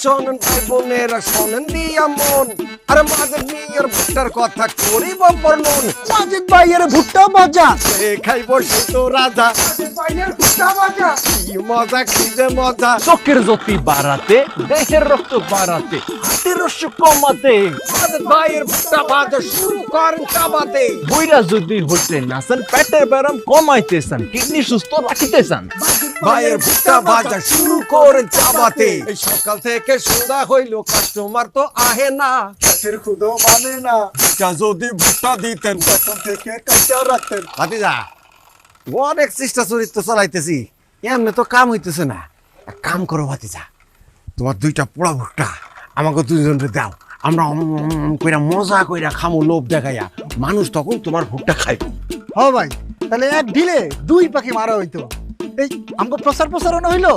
শোনেন ভাই বোনেরা শোনেন দিয়া মন আরে মাঝের মেয়ের ভুট্টার কথা করিব বর্ণন মাজিদ ভাইয়ের ভুট্টা ভাজা এ খাইব সেই তো রাজা ভাইয়ের ভুট্টা ভাজা কি মজা কি যে মজা চোখের জ্যোতি বাড়াতে দেহের রক্ত বাড়াতে হাতের রস কমাতে মাঝের ভাইয়ের ভুট্টা ভাজা শুরু করেন চাবাতে বইরা যদি হইতে নাচেন পেটের ব্যারাম কমাইতেছেন কিডনি সুস্থ রাখিতেছেন ভাইয়ের ভুট্টা ভাজা শুরু করেন চাবাতে এই সকাল থেকে সন্ধ্যা হইল কাস্টমার তো আহে না পেটের খুদো মানে না যা যদি ভুট্টা দিতেন তখন থেকে কাঁচা রাখতেন ভাতিজা অনেক চেষ্টা চরিত্র চালাইতেছি এমনি তো কাম হইতেছে না এক কাম করো ভাতিজা তোমার দুইটা পোড়া ভুট্টা আমাকে দুইজনকে দাও আমরা কইরা মজা কইরা খামু লোভ দেখাইয়া মানুষ তখন তোমার ভুট্টা খাইবে হ ভাই তাহলে এক ঢিলে দুই পাখি মারা হইতো এই আমাকে প্রচারণা হইলো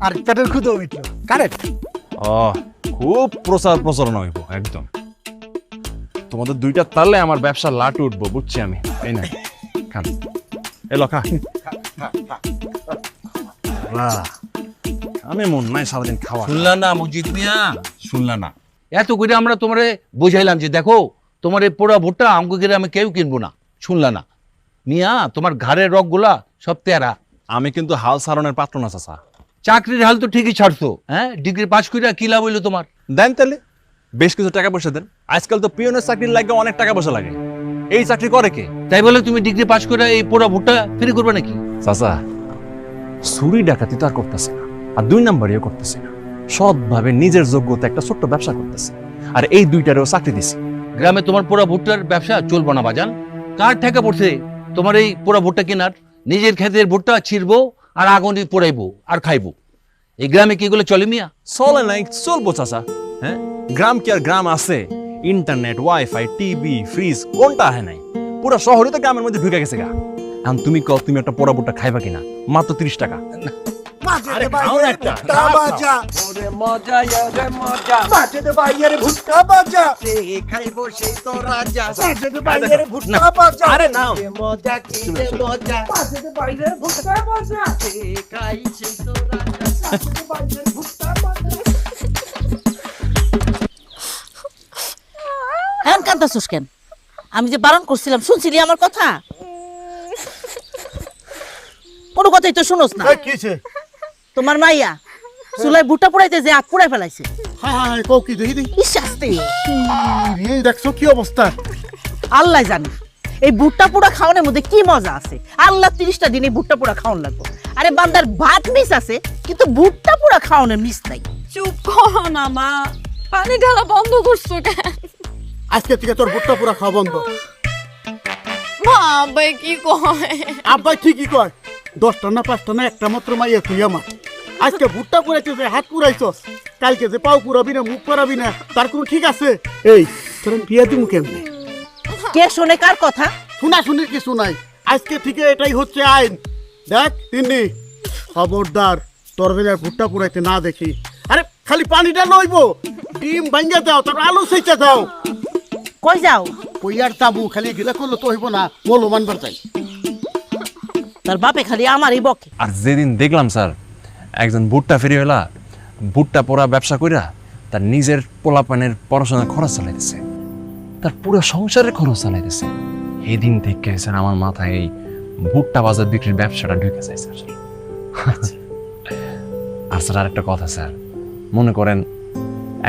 আর পেটের খুদো মিটলো কারেক্ট খুব প্রচারণ হইব একদম তোমাদের দুইটা তালে আমার ব্যবসা লাট উঠবো বুঝছি আমি এই না খান এলো খা আমি মন নাই সারাদিন খাওয়া শুনলা না মজিদ মিয়া শুনলা না এত করে আমরা তোমারে বুঝাইলাম যে দেখো তোমার এই পোড়া ভুট্টা আমাকে গ্রামে কেউ কিনবো না শুনলা না মিয়া তোমার ঘাড়ের রগগুলা সব তেরা আমি কিন্তু হাল সারণের পাত্র না চাচা চাকরির হাল তো ঠিকই ছাড়ছো হ্যাঁ ডিগ্রি পাস করে কি লাভ হইলো তোমার দেন তাহলে বেশ কিছু টাকা পয়সা দেন আজকাল তো পিয়নের চাকরির লাগে অনেক টাকা পয়সা লাগে এই চাকরি করে কে তাই বলে তুমি ডিগ্রি পাস করে এই পোড়া ভুট্টা ফ্রি করবে নাকি চাচা চুরি ডাকাতি তো আর করতেছে না আর দুই নাম্বারিও করতেছে না সৎভাবে নিজের যোগ্যতা একটা ছোট্ট ব্যবসা করতেছে আর এই দুইটারেও চাকরি দিছে গ্রামে তোমার পোড়া ভুট্টার ব্যবসা চলবো না বাজান কার ঠেকা পড়ছে তোমার এই পোড়া ভুট্টা কেনার নিজের ক্ষেতের ভুট্টা ছিড়বো আর আগুনে পোড়াইবো আর খাইবো এই গ্রামে কি এগুলো চলে মিয়া চলে নাই চলবো চাচা হ্যাঁ গ্রাম কি আর গ্রাম আছে ইন্টারনেট ওয়াইফাই টিভি ফ্রিজ কোনটা আহে নাই পুরো শহরে তো গ্রামের মধ্যে ঢুকে গেছে গা এখন তুমি কও তুমি একটা পোড়া ভুট্টা খাইবা কিনা মাত্র 30 টাকা মাজিদ ভাইয়ের ভুট্টা ভাজা ওরে মজা রে মজা মাজিদ ভাইয়ের ভুট্টা ভাজা এ খাইব সেই তো রাজা মাজিদ ভাইয়ের ভুট্টা ভাজা আরে নাও এ মজা কি যে মজা মাজিদ ভাইয়ের ভুট্টা ভাজা এ খাই সেই তো রাজা মাজিদ ভাইয়ের ভুট্টা ভাজা হ্যাঁ কান্দাছিস কেন? আমি যে বারণ করছিলাম শুনছিলি আমার কথা? কোনো কথাই তো শুনোস না। কিছে তোমার মাইয়া চুলাই বুটটা পুড়াইতে যে আগ পুড়াই ফেলাইছে। হায় হায় কও কি দেখি দেখি ইস আস্তে এই দেখছো কি অবস্থা আল্লাহ জানে এই ভুট্টা পোড়া খাওয়ানোর মধ্যে কি মজা আছে। আল্লাহ 30টা দিন এই ভুট্টা পোড়া খাওয়ান লাগবো। আরে বান্দার ভাত মিস আছে কিন্তু ভুট্টা পোড়া খাওয়ানোর মিস নাই। চুপ করো না মা, পানি ঢালা বন্ধ করছো কেন? আজকে থেকে তোর ভুট্টা পুরা খাওয়া বন্ধ। মা আব্বাই কি কয়? আব্বাই ঠিকই কয় 10টা না 5টা না একটা মাত্র মাইয়া তুই আমার আজকে ভুট্টা পুরাইতে যে হাত পুরাইছস কালকে যে পাও পুরাবি না মুখ পুরাবি না তার কোনো ঠিক আছে? এই তোর বিয়া দিমু কেমনে? কে শোনে কার কথা? শোনা শুনির কিছু নাই, আজকে থেকে এটাই হচ্ছে আইন। দেখ তিন্নি খবরদার তোর বেলায় ভুট্টা পুরাইতে না দেখি। আরে খালি পানিটা লইবো, ডিম ভাঙ্গা দাও, তারপর আলু সেচা দাও। কই যাও? ওই আর তাবু খালি গিলা করলে তো হইব না, মলো মানবার চাই। তার বাপে খালি আমারই বকে। আর যেদিন দেখলাম স্যার একজন ভুট্টা ফেরি হলা ভুট্টা পোড়া ব্যবসা কইরা তার নিজের পোলাপানের পড়াশোনার খরচ চালাইতেছে, তার পুরো সংসারের খরচ চালাইতেছে, এই দিন থেকে স্যার আমার মাথায় এই ভুট্টা বাজার বিক্রির ব্যবসাটা ঢুকে যায় স্যার। আর স্যার আরেকটা কথা স্যার, মনে করেন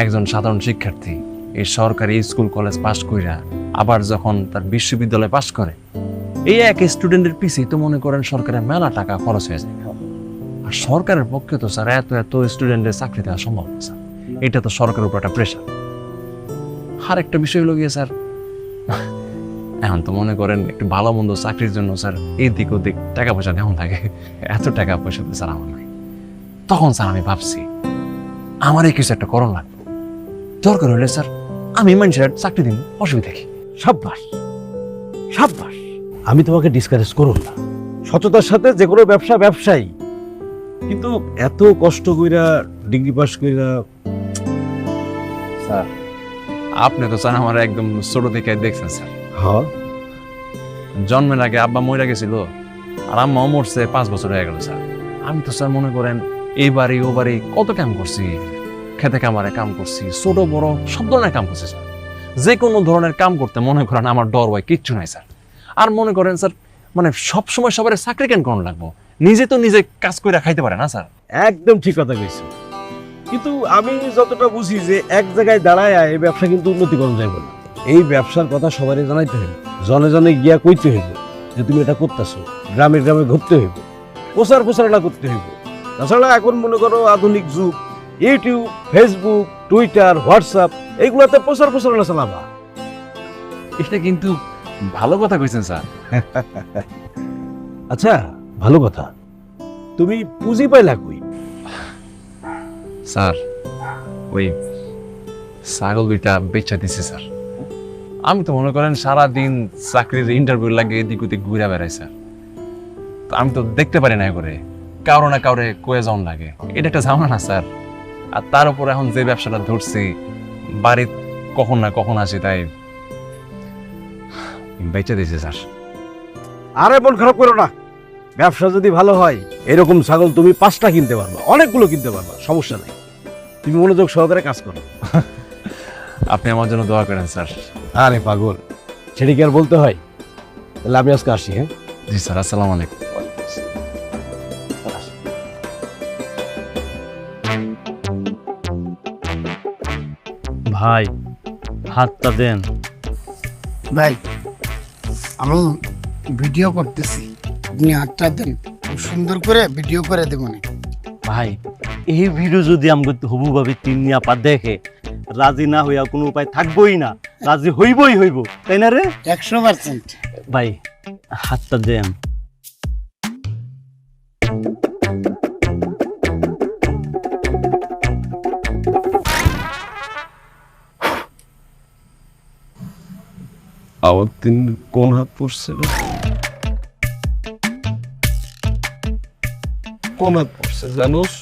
একজন সাধারণ শিক্ষার্থী এই সরকারি স্কুল কলেজ পাশ কইরা আবার যখন তার বিশ্ববিদ্যালয় পাশ করে এই এক স্টুডেন্টের পিছিয়ে তো মনে করেন সরকারের মেলা টাকা খরচ হয়ে যায়। আর সরকারের পক্ষে তো স্যার এত এত স্টুডেন্টের চাকরি দেওয়া সম্ভব না স্যার, এটা তো সরকারের উপর একটা প্রেশার। আর একটা বিষয় হলো গিয়ে স্যার এখন তো মনে করেন একটু ভালো মন্দ চাকরির জন্য স্যার এদিক ওদিক টাকা পয়সা দেওয়া লাগে, এত টাকা পয়সা তো স্যার আমার নাই। তখন স্যার আমি ভাবছি আমারই কিছু একটা করণ লাগবে, দরকার হলে স্যার আমি মানুষের চাকরি দিন, অসুবিধা কি? সাব্বাস সাব্বাস, আমি তোমাকে ডিসকারেজ করুন না, সততার সাথে যে কোনো ব্যবসা ব্যবসায়ী, কিন্তু এত কষ্ট কইরা ডিগ্রি পাস কইরা। স্যার আপনি তো স্যার আমার একদম ছোট থেকে দেখছেন স্যার, হ্যাঁ জন্মের আগে আব্বা মরে গেছিল আর আম্মাও মরছে 5 বছর হয়ে গেল স্যার। আমি তো স্যার মনে করেন এই বাড়ি ও বাড়ি কত কাম করছি, খেতে কামারে কাম করছি, ছোট বড় সব ধরনের কাম করছি স্যার। যে কোনো ধরনের কাম করতে মনে করেন আমার ডর ভয় কিচ্ছু নাই স্যার। আর মনে করেন স্যার মানে সবসময় সবার চাকরি কেন কোন লাগবো, নিজে তো নিজে কাজ করে খাইতে পারে না স্যার। একদম ঠিক কথা কইছো, কিন্তু আমি যতটা বুঝি যে এক জায়গায় দাঁড়ায় এই ব্যবসা কিন্তু উন্নতি করা যাবে না। এই ব্যবসার কথা সবারই জানাইতে হইব, জনে জনে গিয়া কইতে হইব যে তুমি এটা করতেছো, গ্রামে গ্রামে ঘুরতে হইব, প্রচারণা করতে হইব। তাছাড়া এখন মনে করো আধুনিক যুগ, ইউটিউব, ফেসবুক, টুইটার, হোয়াটসঅ্যাপ এইগুলোতে প্রচারণা চালাবা। এটা কিন্তু ভালো কথা কইছেন স্যার। আচ্ছা ভালো কথা, তুমি পুঁজি পাইলা কই? স্যার ওই ছাগল দুইটা বেচা দিছে স্যার। আমি তো মনে করেন সারাদিন চাকরির ইন্টারভিউ লাগে এদিক ওদিক ঘুরে বেড়াই স্যার। তো আমি তো দেখতে পারি না করে, কারো না কাউরে কয়ে যাওয়ান লাগে, এটা একটা ঝামেলা না স্যার। আর তার উপর এখন যে ব্যবসাটা ধরছি, বাড়ির কখন না কখন আসি, তাই বেচে দিয়েছে স্যার। আরে মন খারাপ করো না, ব্যবসা যদি ভালো হয় এরকম ছাগল তুমি 5টা কিনতে পারবা, অনেকগুলো কিনতে পারবা, সমস্যা নেই। তুমি মনোযোগ সহকারে কাজ করো। আপনি আমার জন্য দোয়া করেন স্যার। আরে পাগল, সেটা কি আর বলতে হয়? তাহলে আমি আজকে আসি। হ্যাঁ জি স্যার, আসসালামু আলাইকুম। ভাই হাতটা দেন। ভাই আমি ভিডিও করতেছি, আপনি হাতটা দেন, খুব সুন্দর করে ভিডিও করে দেবো না। ভাই এই ভিডিও যদি আমাকে হবু ভাবে তিন্নি আপা দেখে, রাজি না হইয়া কোনো উপায় থাকবোই না, রাজি হইব, তাই না রে? 100%। ভাই হাতটা দেন। আমার তিন কোন হাত পড়ছে রে? কোন হাত পড়ছে জানোস?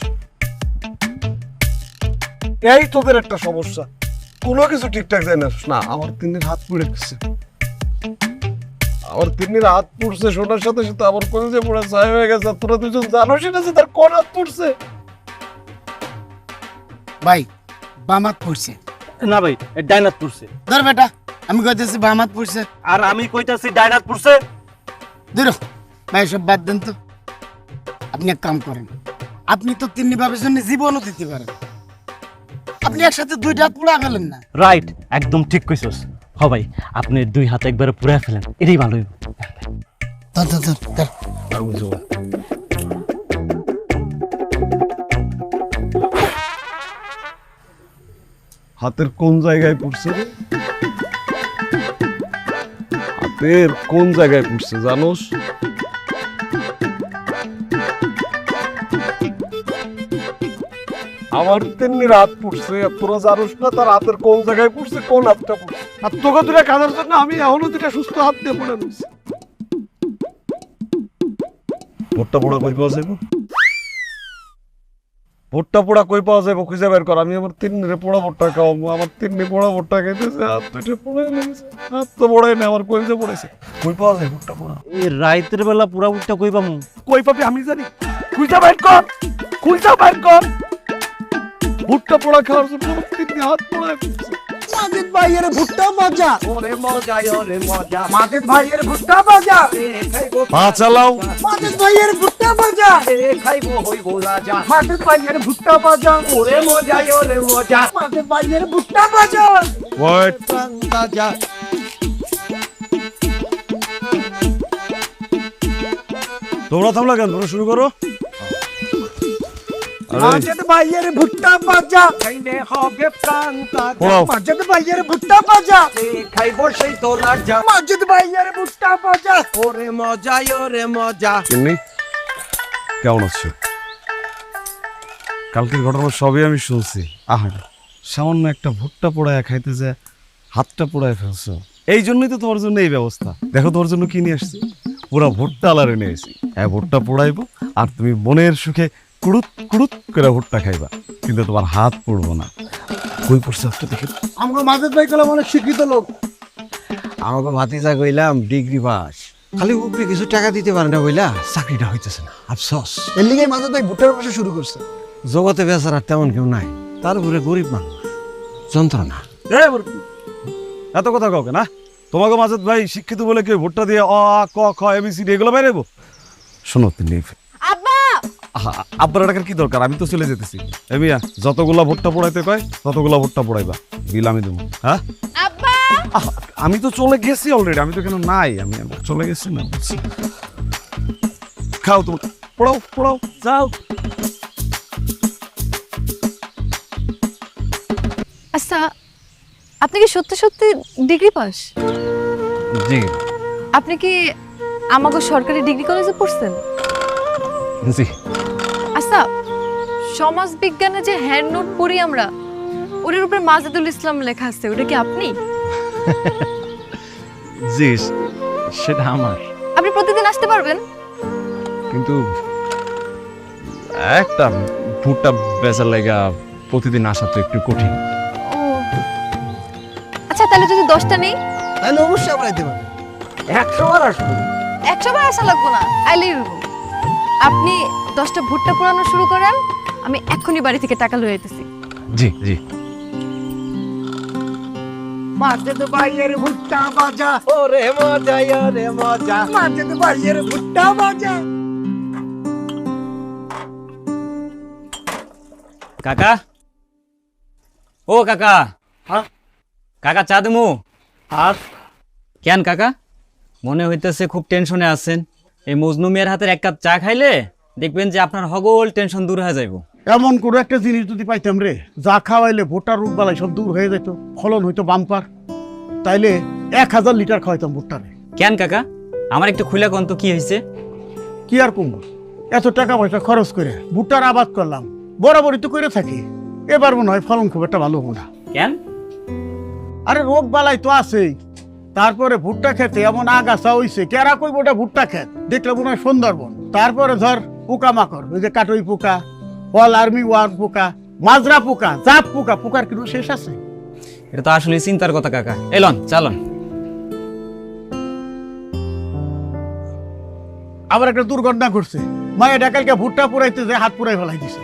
এই তোদের একটা সমস্যা, কোনো কিছু ঠিকঠাক জানাস না। আমার তিনের হাত পড়ে গেছে, আমার তিনের হাত পড়ছে শোনার সাথে সাথে আমার কলেজে পড়ে ছাই হয়ে গেছে। তোরা দুজন জানোসই না যে তার কোন হাত পড়ছে? ভাই বাম হাত পড়ছে। না ভাই ডাইনাত পড়ছে। ধর বেটা, আমি কইতেছি বাম হাত পড়ছে, আর আমি কইতাছি ডাইনাত পড়ছে। ধরো ভাই, সব বাদ দেন তো। আপনি এক কাম করেন, আপনি তো তিন্নি ভাবের জন্য জীবনও দিতে পারেন, আপনি একসাথে 2টা হাত পুড়া ফেলেন না। রাইট, একদম ঠিক কইছস। হ ভাই, আপনি 2 হাত একবারে পুরা ফেলেন, এটাই ভালো হইব। ধর ধর ধর ধর। হাতের কোন জায়গায় পড়ছে রে? হাতের কোন জায়গায় পড়ছে জানোস? আমার তেমনি রাত পড়ছে, তোরা জানোস না তার হাতের কোন জায়গায় পড়ছে, কোন হাতটা পড়ছে। আর তোকে দুটা কাঁদার জন্য আমি এখনো 2টা সুস্থ হাত দিয়ে পড়ে নিচ্ছি। ভোটটা পোড়া কই পাওয়া যাবো? ভোটটা পোড়া কই পাওয়া যাবো খুঁজে বের কর। আমি আমার তিন্নিরে পোড়া ভোটটা খাওয়াবো। আমার তিন্নি পোড়া ভোটটা খাইতেছে, হাত 2টা পোড়া লেগেছে। হাত তো পোড়াই না, আমার কইতে পড়েছে। কই পাওয়া যায় ভোটটা পোড়া? এই রাইতের বেলা পুরা উঠটা কই পামু? কই পাবি আমি জানি, খুঁজে বের কর, খুঁজে বের কর। ভুট্টা পোড়া খাওয়ার জন্য আমার তিন্নি হাত পোড়ায় ফেলছে। মাজিদ ভাইয়ের ভুট্টা মজা, ওরে মজা ওরে মজা, মাঝে ভাইয়ের ভুট্টা মজা, খাইবো পা চালাও। মাজিদ ভাইয়ের ভুট্টা মজা, খাইবো হইবো রাজা, মাঝে ভাইয়ের ভুট্টা মজা, ওরে মজা ওরে মজা, মাঝে ভাইয়ের ভুট্টা মজা। ওয়েট, তোমরা থামলা কেন? তোমরা শুরু করো। মাঝে ভাইয়ের ভুট্টা মজা, খাইলে হবে প্রাণ তাজা, পড়াও। মাঝে ভাইয়ের ভুট্টা মজা, খাইবো সেই তো রাজা, মাঝে ভাইয়ের ভুট্টা মজা, ওরে মজা ওরে মজা। তিন্নি কেমন আছো? কালকের ঘটনা সবই আমি শুনছি। আহা, সামান্য একটা ভুট্টা পোড়ায় খাইতে যায় হাতটা পোড়ায় ফেলছো। এই জন্যই তো তোমার জন্য এই ব্যবস্থা। দেখো তোমার জন্য কি নিয়ে আসছি, পুরা ভুট্টা আলারে নিয়ে এসেছি। হ্যাঁ, ভুট্টা পোড়াইবো আর তুমি মনের সুখে কুড়ুত কুড়ুত করে ভুট্টা খাইবা, কিন্তু তোমার হাত পড়বো না। কই পড়ছে হাতটা দেখে? আমরা মাজিদ ভাই কলাম অনেক শিক্ষিত লোক। আমাকে ভাতিজা কইলাম ডিগ্রি পাস, খালি উপরে কিছু টাকা দিতে পারে না বইলা চাকরিটা হইতেছে না। আফসোস, এর লিগে মাজিদ ভাই ভুট্টার ব্যবসা শুরু করছে। জগতে বেচার আর তেমন কেউ নাই। তার উপরে গরিব মানুষ, যন্ত্রণা। এত কথা কাউকে না, তোমাকে মাজেদ ভাই শিক্ষিত বলে কেউ ভোটটা দিয়ে অ আ ক খ এবিসিডি এগুলো বাইরে নেবো? শোনো তুমি, আব্বা আব্বার টাকার কি দরকার, আমি তো চলে যেতেছি। মিয়া যতগুলা ভোটটা পড়াইতে কয় ততগুলা ভোটটা পড়াইবা, বিল আমি দেবো। হ্যাঁ আব্বা আমি তো চলে গেছি অলরেডি, আমি তো কেন নাই, আমি চলে গেছি না। খাও তুমি, পড়াও পড়াও যাও। আচ্ছা আপনি কি সত্যি সত্যি ডিগ্রি পাস? জি আপনি কি আমাগো সরকারি ডিগ্রি কলেজে পড়ছেন? জি। আচ্ছা সমাজ বিজ্ঞানে যে হ্যান্ড নোট পড়ি আমরা, ওটার উপরে মাজেদুল ইসলাম লেখা আছে, ওটা কি আপনি? জি সেটা আমার, আপনি প্রতিদিন আসতে পারবেন? কিন্তু একটা ভুট্টা বেচার লাগা প্রতিদিন আসা তো একটু কঠিন। ও আচ্ছা তাহলে যদি 10টা নেই? তাহলে অবশ্যই আমরা দিতে পারবো, 100 বার আসবো। 100 বার আসা লাগবো না, আইলেই হইব। আপনি 10টা ভুট্টা পোড়ানো শুরু করেন, আমি এক্ষুনি বাড়ি থেকে টাকা লয়ে আইতেছি। জি জি। মাজেদ ভাইয়ের ভুট্টা ভাজা, ওরে মজা ওরে মজা, মাজেদ ভাইয়ের ভুট্টা ভাজা। কাকা, ও কাকা। হ্যাঁ? কাকা চা দেবো? আর কেন কাকা, মনে হইতেছে খুব টেনশনে আছেন। এই মজনু মিয়ার হাতের এক কাপ চা খাইলে দেখবেন যে আপনার হগল টেনশন দূর হয়ে যাইব। এমন কোনো একটা জিনিস যদি পাইতাম রে, যা খাওয়াইলে ভুট্টার রোগ বালাই সব দূর হয়ে যেত, ফলন হইতো বাম্পার, তাইলে 1000 লিটার খাওয়াইতাম ভুট্টারে। কেন কাকা, আমার একটু খুলে কোন তো কি হয়েছে? কি আর কমবো, এত টাকা পয়সা খরচ করে ভুট্টার আবাদ করলাম, বরাবরই তো করে থাকি, এবার মনে হয় ফলন খুব একটা ভালো হবো না। কেন? আরে রোগ বালাই তো আছেই, তারপরে ভুট্টা খেতে এমন আগাছা হইছে, কেরা কইব ওটা ভুট্টা খেত, দেখলে মনে হয় সুন্দরবন। তারপরে ধর পোকা মাকড়, ওই যে কাটই পোকা, ফল আর্মি ওয়ার পোকা, মাজরা পোকা, জাপ পোকা, পোকার কিন্তু শেষ আছে। এটা তো আসলে চিন্তার কথা কাকা। এলন চালন। আবার একটা দুর্ঘটনা ঘটছে, মায়ের ডাকালকে ভুট্টা পুরাইতে যে হাত পুরাই ফেলাই দিছে।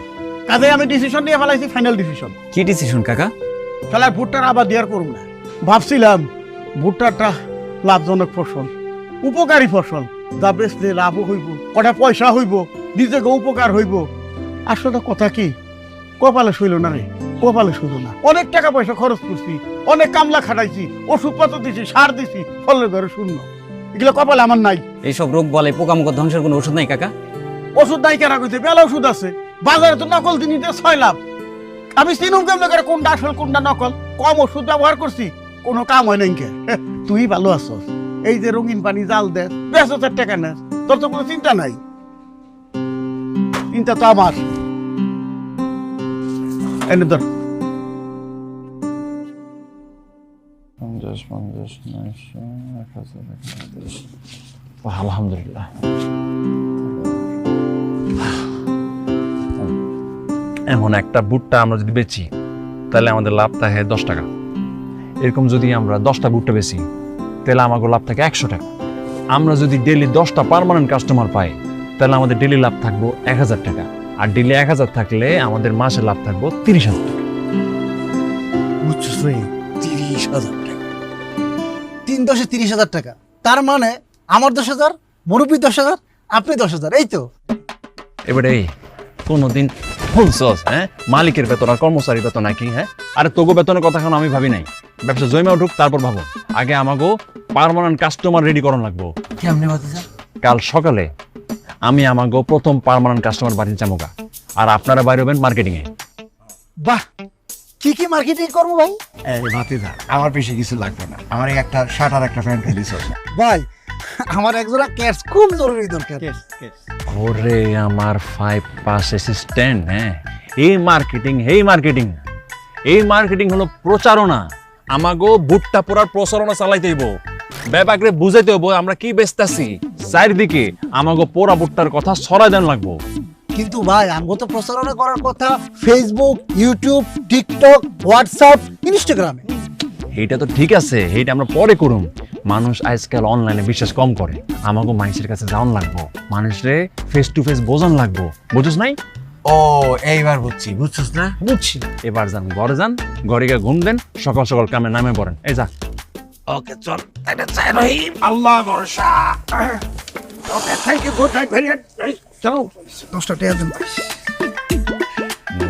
কাজে আমি ডিসিশন নিয়ে ফেলাইছি, ফাইনাল ডিসিশন। কি ডিসিশন কাকা? খেলার ভুট্টার আবাদ দেওয়ার করুম না। ভাবছিলাম ভুট্টাটা লাভজনক ফসল, উপকারী ফসল, যা বেচলে লাভও হইব, কটা পয়সা হইব, নিজেকে উপকার হইব। আসলে কথা কি, কপালে শুইল না রে, কপালে শুইল না। অনেক টাকা পয়সা খরচ করছি, অনেক কামলা খাটাইছি, ওষুধপত্র দিছি, সার দিছি, ফলের ঘরে শূন্য। এগুলো কপালে আমার নাই। এইসব রোগ বলে পোকামাকড় ধ্বংসের কোনো ওষুধ নাই কাকা? ওষুধ নাই কেনা কইতে, বেলা ওষুধ আছে বাজারে, তো নকল জিনিস 6 লাভ। আমি চিনুম কেমন করে কোনটা আসল কোনটা নকল? কম ওষুধ ব্যবহার করছি, কোনো কাম হয় নাই। তুই ভালো আছস, এই যে রঙিন পানি জাল দে, 2000 টাকা নেস, তোর তো কোনো চিন্তা নাই। চিন্তা তো আমার। এনে ধর। 50 50 900 1000 আলহামদুলিল্লাহ। এমন একটা ভুট্টা আমরা যদি বেচি তাহলে আমাদের লাভ থাকে 10 টাকা। এরকম যদি আমরা 10টা ভুট্টা বেচি তাহলে আমাদের লাভ থাকে 100 টাকা। আমরা যদি ডেইলি 10টা পার্মানেন্ট কাস্টমার পাই তাহলে আমাদের ডেইলি লাভ থাকবো 1000 টাকা। আর ডেইলি 1000 থাকলে আমাদের মাসে লাভ থাকবো 30,000 টাকা। বুঝছিস রে, 30,000 টাকা, 3 10 30,000 টাকা। তার মানে আমার 10,000, মুরব্বী 10,000, আপনি 10,000, এই তো। এবারে এই কোনোদিন বলছস হ্যাঁ মালিকের বেতন আর কর্মচারী বেতন নাকি? হ্যাঁ আরে তোগো বেতনের কথা এখন আমি ভাবি নাই, ব্যবসা জমে উঠুক তারপর ভাবো। আগে আমাগো পার্মানেন্ট কাস্টমার রেডি করণ লাগবো। কেমনে বাতিজা? কাল সকালে আমি আমাগো প্রথম পার্মানেন্ট কাস্টমার বাড়ি যামোগা, আর আপনারা বাইরে হবেন মার্কেটিং এ। বাহ, কি কি মার্কেটিং করবো ভাই? এই ভাতিজা, আমার বেশি কিছু লাগবে না, আমার এই একটা শার্ট আর একটা প্যান্ট খাইলে চলবে। ভাই আমার একজোড়া ক্যাশ খুব জরুরি দরকার। ওরে আমার 5 পাস অ্যাসিস্ট্যান্ট, হ্যাঁ এই মার্কেটিং এই মার্কেটিং হলো প্রচারণা। আমাগো ভুট্টা পোড়ার প্রচারণা চালাইতে হইব, ব্যাপারে বুঝাইতে হইব আমরা কি বেচতাছি, চারিদিকে আমাগো পোড়া ভুট্টার কথা ছড়াই দেন লাগবো। কিন্তু ভাই আমগো তো প্রচারণা করার কথা ফেসবুক, ইউটিউব, টিকটক, হোয়াটসঅ্যাপ, ইনস্টাগ্রামে। এইটা তো ঠিক আছে, এইটা আমরা পরে করুম। মানুষ আজকাল অনলাইনে বিশ্বাস কম করে, আমাগো মানুষের কাছে যাওয়ান লাগবো, মানুষরে ফেস টু ফেস বোঝান লাগবো, বুঝছ নাই? ও এইবার বুঝছিস না? বুঝছি। এবার যান ঘরে যান, ঘরে গিয়ে ঘুম দেন, সকাল সকাল কামে নামে পড়েন। এই যা। ওকে চল তাহলে যাই রহিম, আল্লাহ ভরসা। Okay thank you, good night, very night. চলো 10টা টাকা দেন।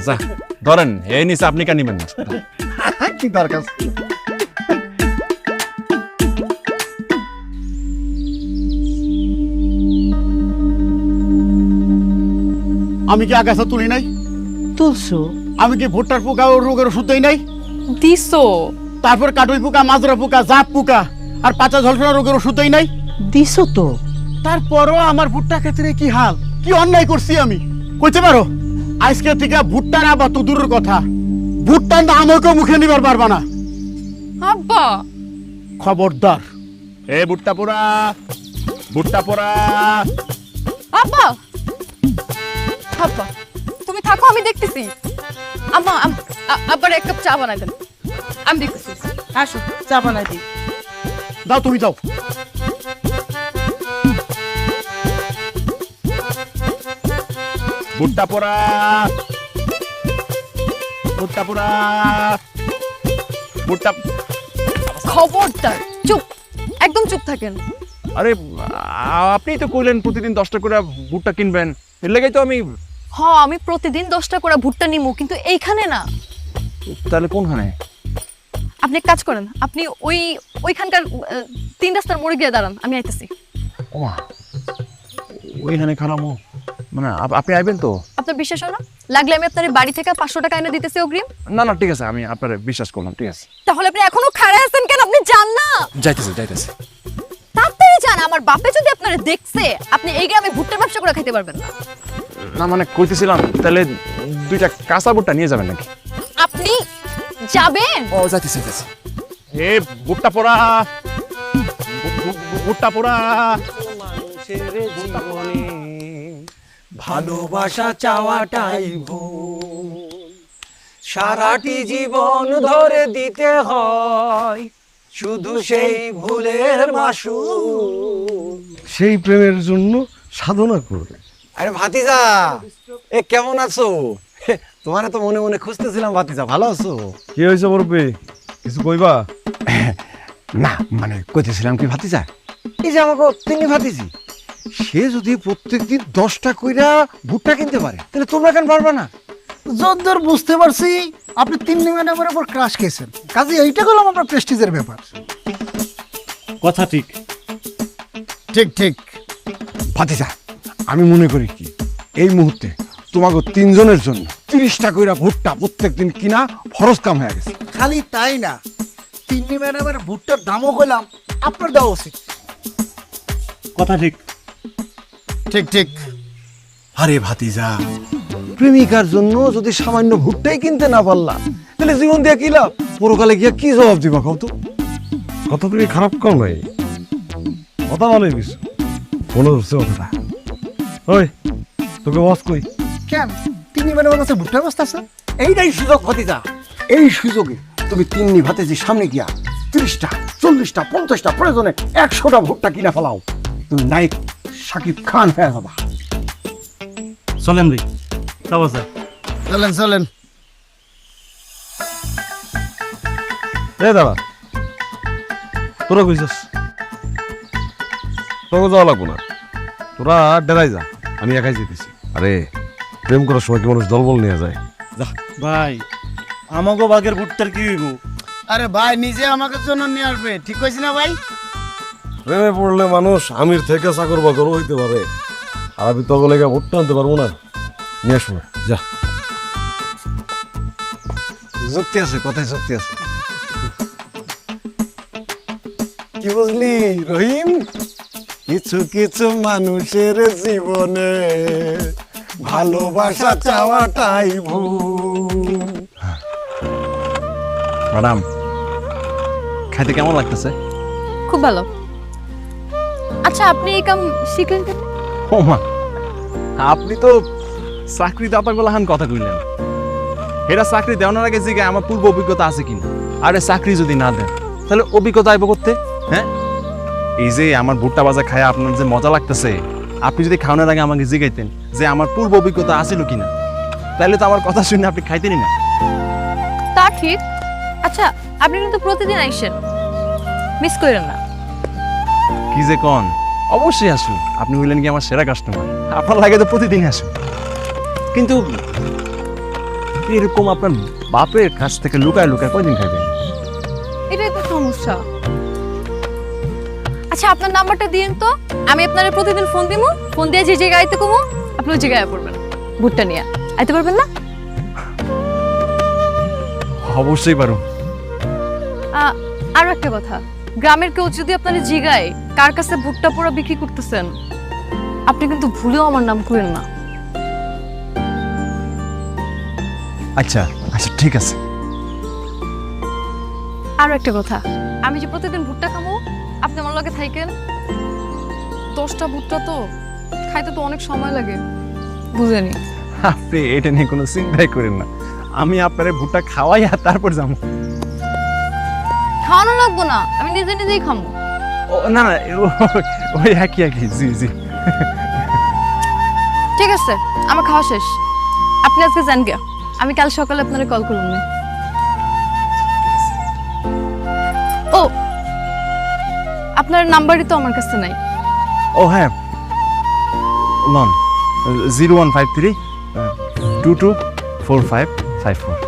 যা ধরেন, এই নিচে আপনি কেন নিবেন না? কি দরকার? আমি কি আগাছা তুলি নাই? তুলছো? আমি কি ভুট্টার পোকা ও রোগের ওষুধ দেই নাই? দিছো? তারপর কাটুই পোকা, মাজরা পোকা, জাপ পোকা আর পাতা ঝলসা রোগের ওষুধ দেই নাই? দিছো তো। তারপরও আমার ভুট্টা ক্ষেত্রে কি হাল, কি অন্যায় করছি আমি কইতে পারো? আজকে থেকে ভুট্টার আবার তো দূরের কথা, ভুট্টার নাম আমাকে মুখে নিবার পারবা না। আব্বা খবরদার। এ ভুট্টা পোড়া, ভুট্টা পোড়া। আব্বা আব্বা তুমি থাকো, আমি দেখতেছি। আম্মা আব্বার এক কাপ চা বানাই দেন, আমি দেখতেছি। আসো চা বানাই দিই। দাও, তুমি যাও। ভুট্টা পোড়া, ভুট্টা পোড়া, ভুট্টা। খবরদার, চুপ, একদম চুপ থাকেন। আরে আপনি তো কইলেন প্রতিদিন 10টা করে ভুট্টা কিনবেন, এর লেগেই তো আমি। আমি প্রতিদিন 10টা করে ভুট্টা নিমু, কিন্তু এইখানে না। তাহলে কোনখানে? আপনি এক কাজ করেন, আপনি ওইখানকার 3 রাস্তার মোড়ে গিয়ে দাঁড়ান, আমি আইতেছি। ওমা, ওইখানে খারামো, মানে আপনি আইবেন তো? আপনার বিশ্বাস হয় না? লাগলে আমি আপনার বাড়ি থেকে 500 টাকা এনে দিতেছি অগ্রিম। না না ঠিক আছে, আমি আপনার বিশ্বাস করলাম, ঠিক আছে। তাহলে আপনি এখনো খাড়া আছেন কেন? আপনি যান না। যাইতেছি যাইতেছি। তাড়াতাড়ি যান, আমার বাপে যদি আপনারা দেখছে আপনি এই গ্রামে ভুট্টার ব্যবসা করে খাইতে পারবেন না। না মানে কইতেছিলাম, তাহলে 2টা কাঁচা ভুট্টা নিয়ে যাবেন নাকি? আপনি যাবেন? ও যাইতেছি যাইতেছি। এ ভুট্টা পোড়া, ভুট্টা পোড়া। ভালোবাসা চাওয়াটাই ভুল, সারাটি জীবন ধরে দিতে হয় শুধু সেই ভুলের মাসুল। সেই প্রেমের জন্য সাধনা করবে। আরে ভাতিজা, এ কেমন আছো? তোমার তো মনে মনে খুঁজতেছিলাম ভাতিজা, ভালো আছো? কি হয়েছে বরফে, কিছু কইবা? না মানে কইতেছিলাম কি ভাতিজা, এই যে আমাকে তিনি ভাতিজি, সে যদি প্রত্যেকদিন 10টা কইরা ভুট্টা কিনতে পারে, তাহলে তোমরা কেন পারবা না? যদ্দূর বুঝতে পারছি আপনি 3 ম্যাডামের উপর ক্রাশ খেয়েছেন, কাজে এইটা করলাম আপনার প্রেস্টিজের ব্যাপার। কথা ঠিক। ঠিক ঠিক। ভাতিজা, আমি মনে করি কি এই মুহূর্তে তোমাকে 3 জনের জন্য 30টা কইরা ভুট্টা প্রত্যেকদিন কিনা ফরজ কাম হয়ে গেছে। খালি তাই না, 3 ম্যাডামের ভুট্টার দামও কইলাম আপনার দেওয়া উচিত। কথা ঠিক। ঠিক ঠিক। আরে ভাতিজা, প্রেমিকার জন্য যদি সামান্য ভুট্টাই কিনতে না পারলা, তাহলে জীবন দিয়ে কি লাভ? পরকালে গিয়া কি জবাব দিবা কও তো? কথা তুমি খারাপ কম নাই, কথা ভালোই কিছু মনে হচ্ছে কথাটা। ওই তোকে বস কই? কেন 3 ম্যাডামের কাছে ভুট্টার বস্তা আছে? এইটাই সুযোগ ভাতিজা, এই সুযোগে তুমি তিন্নি ভাতিজির সামনে গিয়া 30টা 40টা 50টা প্রয়োজনে 100টা ভুট্টা কিনা ফেলাও, তুমি নায়ক শাকিব খান হয়ে যাবা। চলেন ভাই, যাবো স্যার। চলেন চলেন। এ দাঁড়া, তোরা কইছিস তোকে যাওয়া লাগবো না, তোরা ডেরাই যা, আমি একাই যেতেছি। আরে প্রেম করার সময় কি মানুষ দলবল নিয়ে যায়? যা। ভাই আমাকে বাঘের ভুট্টার কি হইব? আরে ভাই নিজে আমাকে জন্য নিয়ে আসবে, ঠিক কইছি না ভাই? প্রেমে পড়লে মানুষ আমির থেকে চাকর বাকর হইতে পারে, আর আমি তখন লেগে ভুট্টা আনতে পারবো না। নিয়ে আসবো না, যা। যুক্তি আছে, কথায় যুক্তি আছে। কি বুঝলি রহিম? কিছু কিছু মানুষের জীবনে ভালোবাসা চাওয়াটাই ভুল। ম্যাডাম, খাইতে কেমন লাগতেছে? খুব ভালো। আচ্ছা, আপনি এই কাম শিখলেন কেন? ও মা, আপনি তো চাকরি দাতা গোলাহান কথা কইলেন। এরা চাকরি দেওয়ার আগে জিজ্ঞাসা আমার পূর্ব অভিজ্ঞতা আছে কিনা। আরে চাকরি যদি না দেন তাহলে অভিজ্ঞতা আইব করতে? হ্যাঁ, এই যে আমার ভুট্টা ভাজা খায় আপনার যে মজা লাগতেছে, আপনি যদি খাওয়ানোর আগে আমাকে জিগাইতেন যে আমার পূর্ব অভিজ্ঞতা আছিল কিনা, তাহলে তো আমার কথা শুনে আপনি খাইতেনই না। তা ঠিক। আচ্ছা, আপনি কিন্তু প্রতিদিন আইসেন, মিস করেন না। কি যে কন, অবশ্যই আসুন, আপনি হইলেন কি আমার সেরা কাস্টমার, আপনার লাগে তো প্রতিদিনই আসুন। কিন্তু এরকম আপনার বাপের কাছ থেকে লুকায় লুকায় কয়দিন খাইবেন? এটাই তো সমস্যা। আচ্ছা, আপনার নাম্বারটা দিন তো, আমি আপনারে প্রতিদিন ফোন দিমু, ফোন দিয়ে যে জায়গায় আইতে কমু আপনি ওই জায়গায় পড়বেন, ভুট্টা নিয়ে আইতে পারবেন না? অবশ্যই পারো। আরো একটা কথা, গ্রামের কেউ যদি আপনারা জিগায় কার কাছে ভুট্টা পোড়া বিক্রি করতেছেন, আপনি কিন্তু ভুলেও আমার নাম করেন না। আচ্ছা আচ্ছা ঠিক আছে। আরো একটা কথা, আমি যে প্রতিদিন ভুট্টা খামো, আপনি আমার লগে থাকেন। 10টা ভুট্টা তো খাইতে তো অনেক সময় লাগে, বুঝেনি? আপনি এটা নিয়ে কোনো চিন্তাই করেন না, আমি আপনারে ভুট্টা খাওয়াই আর তারপর যাবো। খাওয়ানো লাগবো না, আমি নিজে নিজেই খামো। ও না না, ওই একই একই, জি জি। ঠিক আছে, আমার খাওয়া শেষ, আপনি আজকে যান গিয়া, আমি কাল সকালে আপনারে কল করুন। ও, আপনার নাম্বারই তো আমার কাছে নাই। ও হ্যাঁ, লন 0153 224554।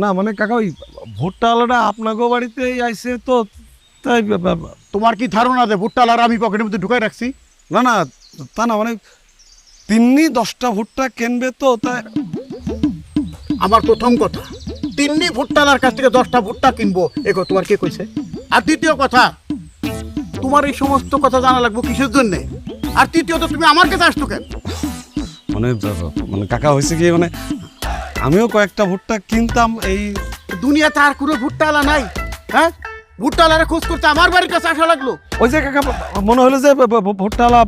না মানে কাকা, ওই ভুট্টা আলাদা আপনাকেও বাড়িতেই আইছে তো, তাই তোমার কি ধারণা যে ভুট্টা আর আমি পকেটের মধ্যে ঢুকাই রাখছি? না না, তা না মানে তিন্নি 10টা ভুট্টা কিনবে তো, তাই। আমার প্রথম কথা, তিন্নি ভুট্টালার কাছ থেকে 10টা ভুট্টা কিনবো, এগো তোমার কে কইছে? আর দ্বিতীয় কথা, তোমার এই সমস্ত কথা জানা লাগবে কিসের জন্যে? আর তৃতীয়ত, তুমি আমার কাছে আসতো কেন? মানে মানে কাকা হয়েছে কি, মানে আমিও কয়েকটা ভুট্টা কিনতাম। এই দুনিয়াতে আর কোনো ভুট্টালা নাই? হ্যাঁ, ভুট্টালারে খোঁজ করতে আমার বাড়ির কাছে আসা লাগলো? ওই যে কাকা মনে হলো যে ভুট্টালা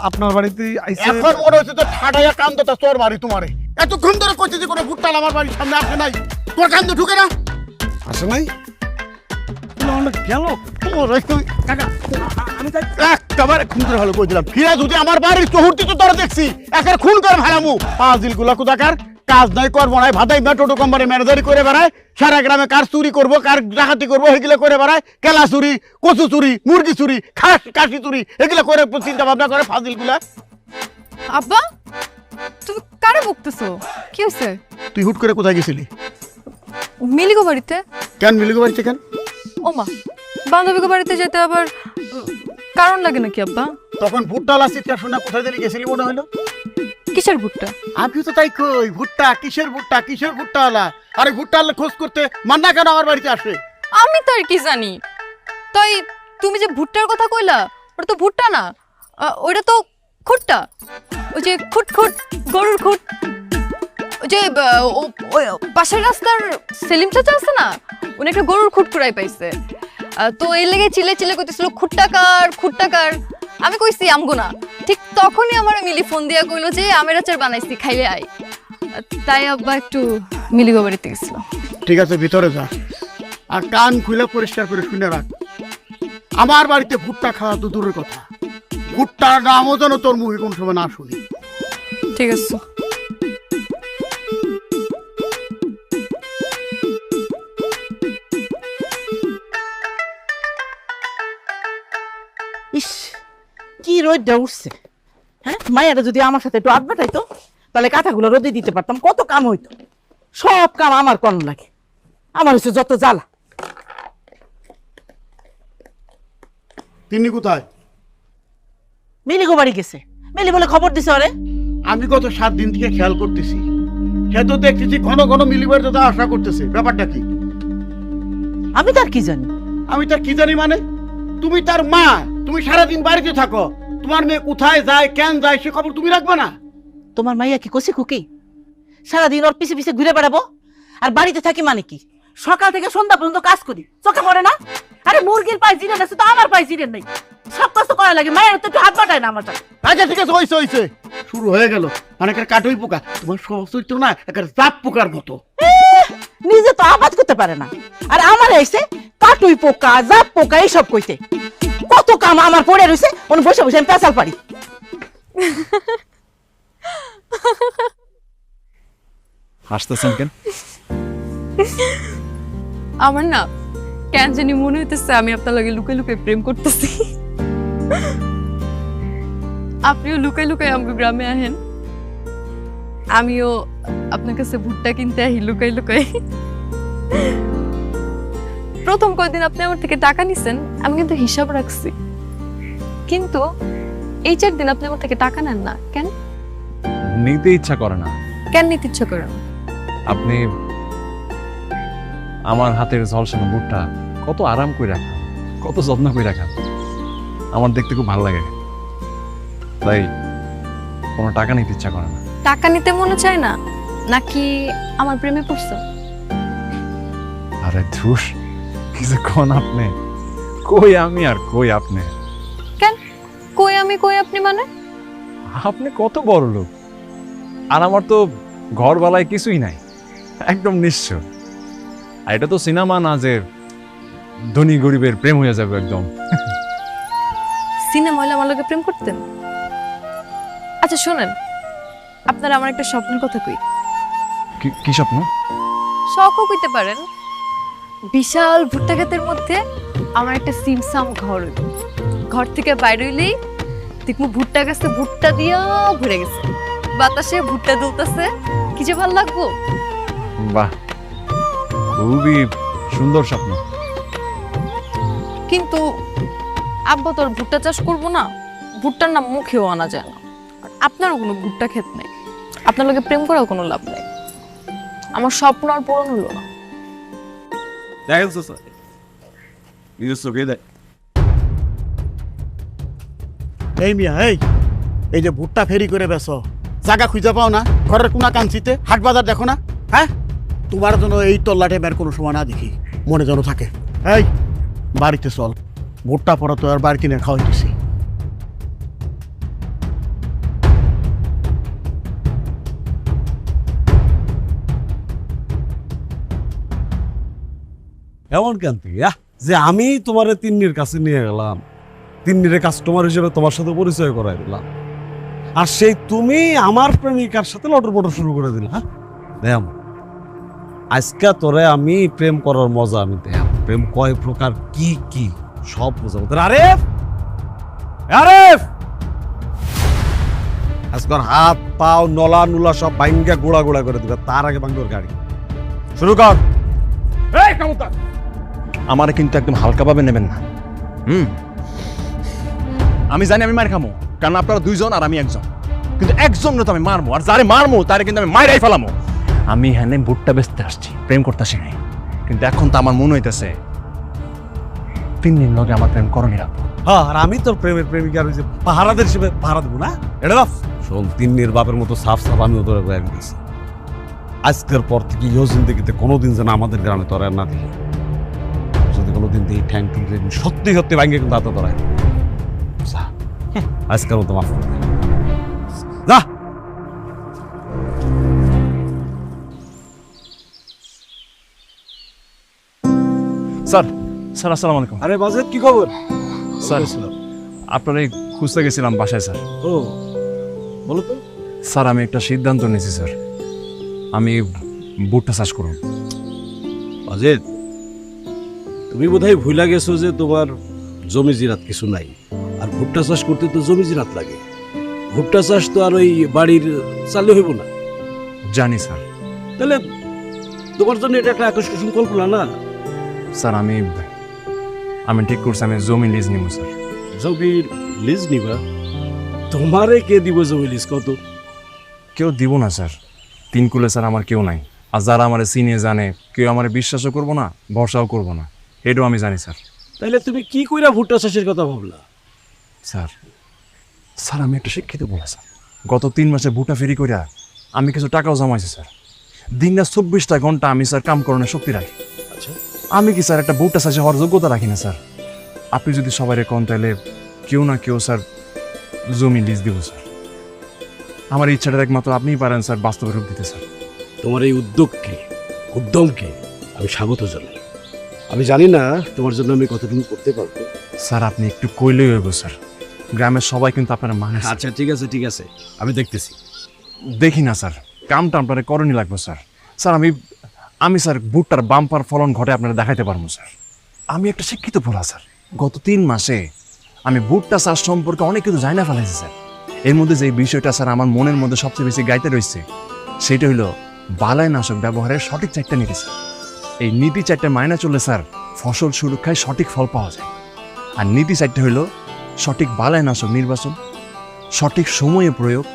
আপনার বাড়িতেই আইছে। এখন মনে হচ্ছে তো ঠাডাইয়া কান্দটা তোর বাড়ি তোমারে। এতক্ষণ ধরে কইছে যে কোনো ভুট্টালা আমার বাড়ির সামনে আসে নাই, তোর কান্দ ঢুকে না? আসে নাই গেল। কাকা, আমি একেবারে খুন করে ভালো করে দিলাম, ফিরা যদি আমার বাড়ির চহুর্তি তো তোরা দেখছি একের খুন করে ভালামু। পাঁচিল গুলা কোথাকার কাজ নাই, করবো নাই, ভাদাই টোটো কোম্পানি ম্যানেজারি করে বেড়ায়, সারা গ্রামে কার চুরি করবো, কার ডাকাতি করবো, এগুলো করে বেড়ায়। কেলা চুরি, কচু চুরি, মুরগি চুরি, কাশি চুরি, এগুলো করে চিন্তা ভাবনা করে ফাজিল গুলা। আব্বা, তুমি কারে বকতেছো? কি হয়েছে? তুই হুট করে কোথায় গেছিলি? মিলিগো বাড়িতে। কেন মিলিগো বাড়িতে কেন? ও মা, বান্ধবীগো বাড়িতে যেতে আবার কারণ লাগে নাকি আব্বা? তখন ভুট্টালা চিৎকার শোনা কোথায় দিলি গেছিলি মনে হলো? কিসের ভুট্টা? আমি তো তাই কই, ভুট্টা কিসের ভুট্টা, কিসের ভুট্টা আলা? আরে ভুট্টা আলা খোঁজ করতে মান্না কেন আমার বাড়িতে আসে? আমি তো আর কি জানি। তাই তুমি যে ভুট্টার কথা কইলা, ওটা তো ভুট্টা না, ওইটা তো খুট্টা। ওই যে খুট খুট, গরুর খুট, ওই যে পাশের রাস্তার সেলিম চাচা আছে না, উনি একটা গরুর খুট কুড়াই পাইছে, তো এই লেগে চিলে চিলে কইতেছিল খুট্টাকার খুট্টাকার। আমি কইছি আমগো না। ঠিক তখনই আমার মিলি ফোন দিয়া কইলো যে আমের আচার বানাইছি, খাইলে আয়। তাই আব্বা একটু মিলিগো বাড়িতে গেছিল। ঠিক আছে, ভিতরে যা, আর কান খুলে পরিষ্কার করে শুনে রাখ। আমার বাড়িতে ভুট্টা খাওয়া তো দূরের কথা, ভুট্টার নামও যেন তোর মুখে কোন সময় না শুনি। ঠিক আছে। ইস, কি রোদটা উঠছে! হ্যাঁ, মায়েরা যদি আমার সাথে একটু আড্ডা পাইতো, তাহলে কাঁথাগুলো রোদে দিতে পারতাম, কত কাম হইতো। সব কাম আমার কোন লাগে, আমার হচ্ছে যত জ্বালা। তিনি কোথায়? মিলিগো বাড়ি গেছে। মিলি বলে খবর দিছে ওরে। আমি গত 7 দিন থেকে খেয়াল করতেছি, সে তো দেখতেছি ঘন ঘন মিলিবার দাদা আশা করতেছে। ব্যাপারটা কি? আমি তার কি জানি? আমি তার কি জানি মানে? তুমি তার মা, তুমি সারাদিন বাড়িতে থাকো, তোমার মেয়ে কোথায় যায় কেন যায় সে খবর তুমি রাখবে না? তোমার মাইয়া কি কষি খুকি? সারাদিন ওর পিছে পিছে ঘুরে বেড়াবো আর বাড়িতে থাকি মানে কি? সকাল থেকে সন্ধ্যা পর্যন্ত কাজ করি, চোখে পড়ে না? আরে মুরগির পায়ে জিরে আছে তো আমার পায়ে জিরে নেই। সব কাজ তো করা লাগে, মায়ের তো একটু হাত বাটায় না আমার। আচ্ছা ঠিক আছে, হইছে শুরু হয়ে গেল। অনেকের কাটুই পোকা, তোমার সহজ চরিত্র না একের জাপ পোকার মতো। নিজে তো আবাদ করতে পারে না, আর আমার এসে কাটুই পোকা জাপ পোকা এইসব কইতে। কত কাম আমার পড়ে রয়েছে, ওন বসে বসে আমি পেঁচাল পারি। হাসতেছেন কেন? আমার না কেন জানি মনে হইতেছে আমি আপনার লগে লুকাই লুকাই প্রেম করতেছি। আপনিও লুকাই লুকাই আমাকে গ্রামে আহেন, আমিও আপনার কাছে ভুট্টা কিনতে আহি লুকাই লুকাই। প্রথম কয়েকদিন আপনি আমার থেকে টাকা নিছেন, আমি কিন্তু হিসাব রাখছি, কিন্তু এই 4 দিন আপনি আমার থেকে টাকা নেন না কেন? নিতে ইচ্ছা করে না। কেন নিতে ইচ্ছা করেন? আপনি আমার হাতের ঝলসানো ভুট্টা কত আরাম করে রাখা, কত যত্ন করে রাখা, আমার দেখতে খুব ভালো লাগে, তাই কোনো টাকা নিতে ইচ্ছা করে না। টাকা নিতে মনে চায় না নাকি আমার প্রেমে পড়ছে? আরে ধুস, কিছু কোন আপনি, কই আমি আর কই আপনি। কেন কই আমি কই আপনি মানে? আপনি কত বড় লোক, আর আমার তো ঘর বালায় কিছুই নাই, একদম নিঃস্ব। আর এটা তো সিনেমা না যে ধনী গরিবের প্রেম হয়ে যাবে একদম। সিনেমা হলে আমার লোকে প্রেম করতেন? আচ্ছা শোনেন, আপনারা আমার একটা স্বপ্নের কথা কই। কি স্বপ্ন? শখও কইতে পারেন। বিশাল ভুট্টা ক্ষেতের মধ্যে আমার একটা সিমসাম ঘর হইল। ঘর থেকে বাইরে হইলেই দেখবো ভুট্টা গাছে ভুট্টা দিয়া ভরে গেছে, বাতাসে ভুট্টা দুলতেছে, কি যে ভালো লাগবো। বাহ, খুবই সুন্দর স্বপ্ন। কিন্তু আব্বা তো আর ভুট্টা চাষ করবো না, ভুট্টার নাম মুখেও আনা যায় না। আর আপনারও কোনো ভুট্টা ক্ষেত নেই, আপনার লোকে প্রেম করাও কোনো লাভ নেই। আমার স্বপ্ন আর পূরণ হলো না। দেখেন স্যার, নিজের চোখে দেখ। এই মিয়া, এই যে ভুট্টা ফেরি করে বেসো, জায়গা খুঁজে পাও না? ঘরের কোনা কাঞ্চিতে হাট বাজার দেখো না? হ্যাঁ, তোমার জন্য এই তল্লাটে বের কোনো সময় না দেখি, মনে যেন থাকে। এই বাড়িতে চল, ভুট্টা পড়া তো আর বাড়ি কিনে খাওয়াইতেছি। এমন কেন তুই যে আমি তোমার তিন্নির কাছে নিয়ে গেলাম, তিন্নির কাস্টমার হিসেবে তোমার সাথে পরিচয় করাই দিলাম, আর সেই তুমি আমার প্রেমিকার সাথে লটর পটর শুরু করে দিলে। হ্যাঁ দেখ, আজকে তোরে আমি প্রেম করার মজা আমি দেখ, প্রেম কয় প্রকার কি কি সব বোঝাবো। আরেফ, আরেফ, আজকাল হাত পাও নলা নুলা সব ভাঙ্গা গোড়া গোড়া করে দিবে, তার আগে ভাঙ্গর গাড়ি শুরু কর। এই কামতা, আমার কিন্তু একদম হালকাভাবে নেবেন না। আমি জানি আমি মার খামো, কারণ আপনারা 2 জন আর আমি 1 জন, কিন্তু একজন তো আমি মারমো, আর যারে মারমো তারে কিন্তু আমি মাইরাই ফেলামো। আমি এখানে ভুট্টা বেচতে আসছি, প্রেম করতে আসি নাই। কিন্তু এখন তো আমার মনে হইতেছে 3 দিন লগে আমার প্রেম করণী রাখবো। হ্যাঁ, আর আমি তোর প্রেমের প্রেমিকার ওই যে পাহারাদের হিসেবে পাহারা দেবো না? এটা বাপ শোন, তিন্নির বাপের মতো সাফ সাফ আমিও তোরে বয়ে দিয়েছি। আজকের পর থেকে ইহ জিন্দগিতে কোনোদিন যেন আমাদের গ্রামে তোর আর না দিল। যদি কোনোদিন দিই ঠ্যাং টুং সত্যি সত্যি ভাঙ্গে কিন্তু হাতে তোরাই আজকের মতো মাফ করে যা। স্যার, স্যার আসসালামু আলাইকুম। আরে বাজেট, কি খবর? স্যার আপনারাই খুঁজতে গেছিলাম বাসায়। স্যার ও বলো তো। স্যার আমি একটা সিদ্ধান্ত নিয়েছি স্যার, আমি ভুট্টা চাষ করব। বাজেট, তুমি বোধহয় ভুলে গেছো যে তোমার জমি জিরাত কিছু নাই, আর ভুট্টা চাষ করতে তো জমি জিরাত লাগে। ভুট্টা চাষ তো আর ওই বাড়ির চালে হইব না। জানি স্যার। তাহলে তোমার জন্য এটা একটা আকর্ষণ কল্পনা না? স্যার আমি ঠিক করছি, আমি জমি লিজ নিব স্যার। জমির লিজ নিবা? তোমারে কে দিব জমি লিজ? কত? কেউ দিব না স্যার, 3 কুলে স্যার আমার কেউ নাই। আর যারা আমার চিনে জানে, কেউ আমার বিশ্বাসও করবো না, ভরসাও করবো না, এটাও আমি জানি স্যার। তাহলে তুমি কি কইরা ভুট্টা চাষের কথা ভাবলা? স্যার স্যার আমি একটা শিক্ষিত বলা স্যার, গত 3 মাসে ভুট্টা ফেরি কইরা আমি কিছু টাকাও জমাইছি স্যার। দিন রাত 24টা ঘন্টা আমি স্যার কাম করানোর শক্তি রাখি। আচ্ছা, আমি কি স্যার একটা ভুট্টা চাষে হওয়ার যোগ্যতা রাখি না স্যার? আপনি যদি সবাই কোন তাহলে কেউ না কেউ স্যার জমি লিজ দিব স্যার। আমার ইচ্ছাটা একমাত্র আপনিই পারেন স্যার বাস্তবে রূপ দিতে স্যার। তোমার এই উদ্যমকে আমি স্বাগত জানাই। আমি জানি না তোমার জন্য আমি কতটুকু করতে পারবো। স্যার আপনি একটু কইলেই হইব স্যার, গ্রামের সবাই কিন্তু আপনার মানে। আচ্ছা ঠিক আছে, আমি দেখতেছি। দেখি না স্যার, কামটা আপনার করণই লাগবে স্যার। স্যার আমি স্যার ভুট্টার বাম্পার ফলন ঘটে আপনারা দেখাইতে পারবো স্যার। আমি একটা শিক্ষিত পোলা স্যার, গত 3 মাসে আমি ভুট্টা চাষ সম্পর্কে অনেক কিছু জানা ফেলাইছি স্যার। এর মধ্যে যে বিষয়টা স্যার আমার মনের মধ্যে সবচেয়ে বেশি গাইতে রয়েছে সেটা হলো বালাইনাশক ব্যবহারের সঠিক 4টা নীতি স্যার। এই নীতি 4টা মাইনা চললে স্যার ফসল সুরক্ষায় সঠিক ফল পাওয়া যায়। আর নীতি 4টা হলো সঠিক বালাইনাশক নির্বাচন, সঠিক সময়ে প্রয়োগ,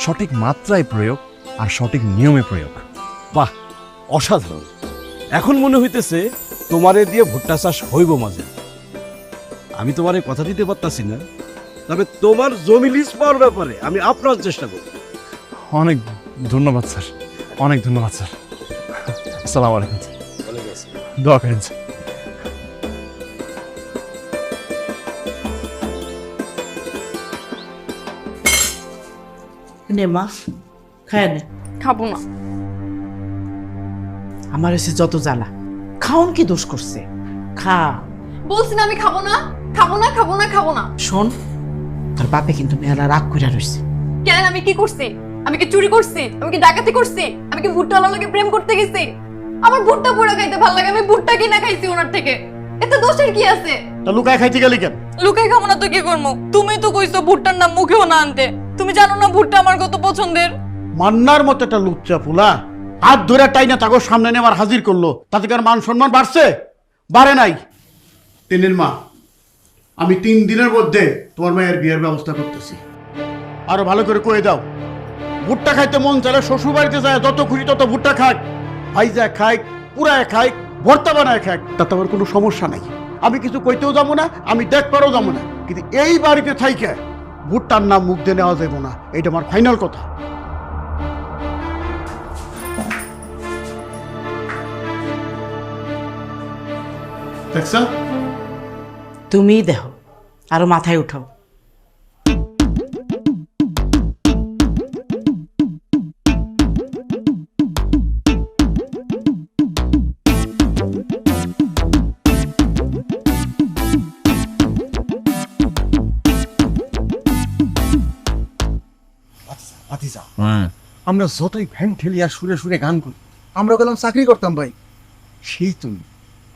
সঠিক মাত্রায় প্রয়োগ আর সঠিক নিয়মে প্রয়োগ। বাহ, অসাধারণ। এখন মনে হইতেছে তোমারে দিয়ে ভুট্টা চাষ হইব মাঝে। আমি তোমারে কথা দিতে পারতাছি না, তবে তোমার জমি লিজ পাওয়ার ব্যাপারে আমি আপনার চেষ্টা করব। অনেক ধন্যবাদ স্যার, অনেক ধন্যবাদ স্যার। আসসালামু আলাইকুম। দোয়া করেন স্যার। নে মা, খায় নে। খাবো না। আমার এসে যত জ্বালা, খাওন কি দোষ করছে? খা। বলছি না আমি খাবো না, খাবো না, খাবো না, খাবো না। শোন, তোর বাপে কিন্তু মেলা রাগ কইরা রইছে। কেন, আমি কি করছি? আমি কি চুরি করছি? আমি কি ডাকাতি করছি? আমি কি ভুট্টাওয়ালার লগে প্রেম করতে গেছি? আমার ভুট্টা পোড়া খাইতে ভালো লাগে, আমি ভুট্টা কিনা খাইছি ওনার থেকে। এতে দোষের কি আছে? তা লুকায় খাইতে গেলি কেন? লুকাই খাবো না তো কি করবো? তুমি তো কইছো ভুট্টার নাম মুখেও না আনতে। তুমি জানো না ভুট্টা আমার কত পছন্দের। মান্নার মতো একটা লুচ্চা ফুলা হাত ধরে টাইনা তাকে সামনে নিয়ে আমার হাজির করলো, তাতে কি আর মান সম্মান বাড়ছে? বাড়ে নাই। তিনের মা, আমি 3 দিনের মধ্যে তোমার মায়ের বিয়ের ব্যবস্থা করতেছি। আরো ভালো করে কয়ে দাও, ভুট্টা খাইতে মন চাইলে শ্বশুর বাড়িতে যায় যত খুশি তত ভুট্টা খাক, ভাইজা খাই, পুরায় খাই, ভর্তা বানায় খাক, তাতে আমার কোনো সমস্যা নাই। আমি কিছু কইতেও যাবো না, আমি দেখবারও যাবো না, কিন্তু এই বাড়িতে থাইকে ভুট্টার নাম মুখ দিয়ে নেওয়া যাবো না, এটা আমার ফাইনাল কথা। দেখছো? তুমি দেখো, আরো মাথায় উঠাও। ভাতিজা, আমরা যতই ফ্যান ঠেলি আর সুরে সুরে গান করি, আমরা গেলাম চাকরি করতাম ভাই। সেই তুমি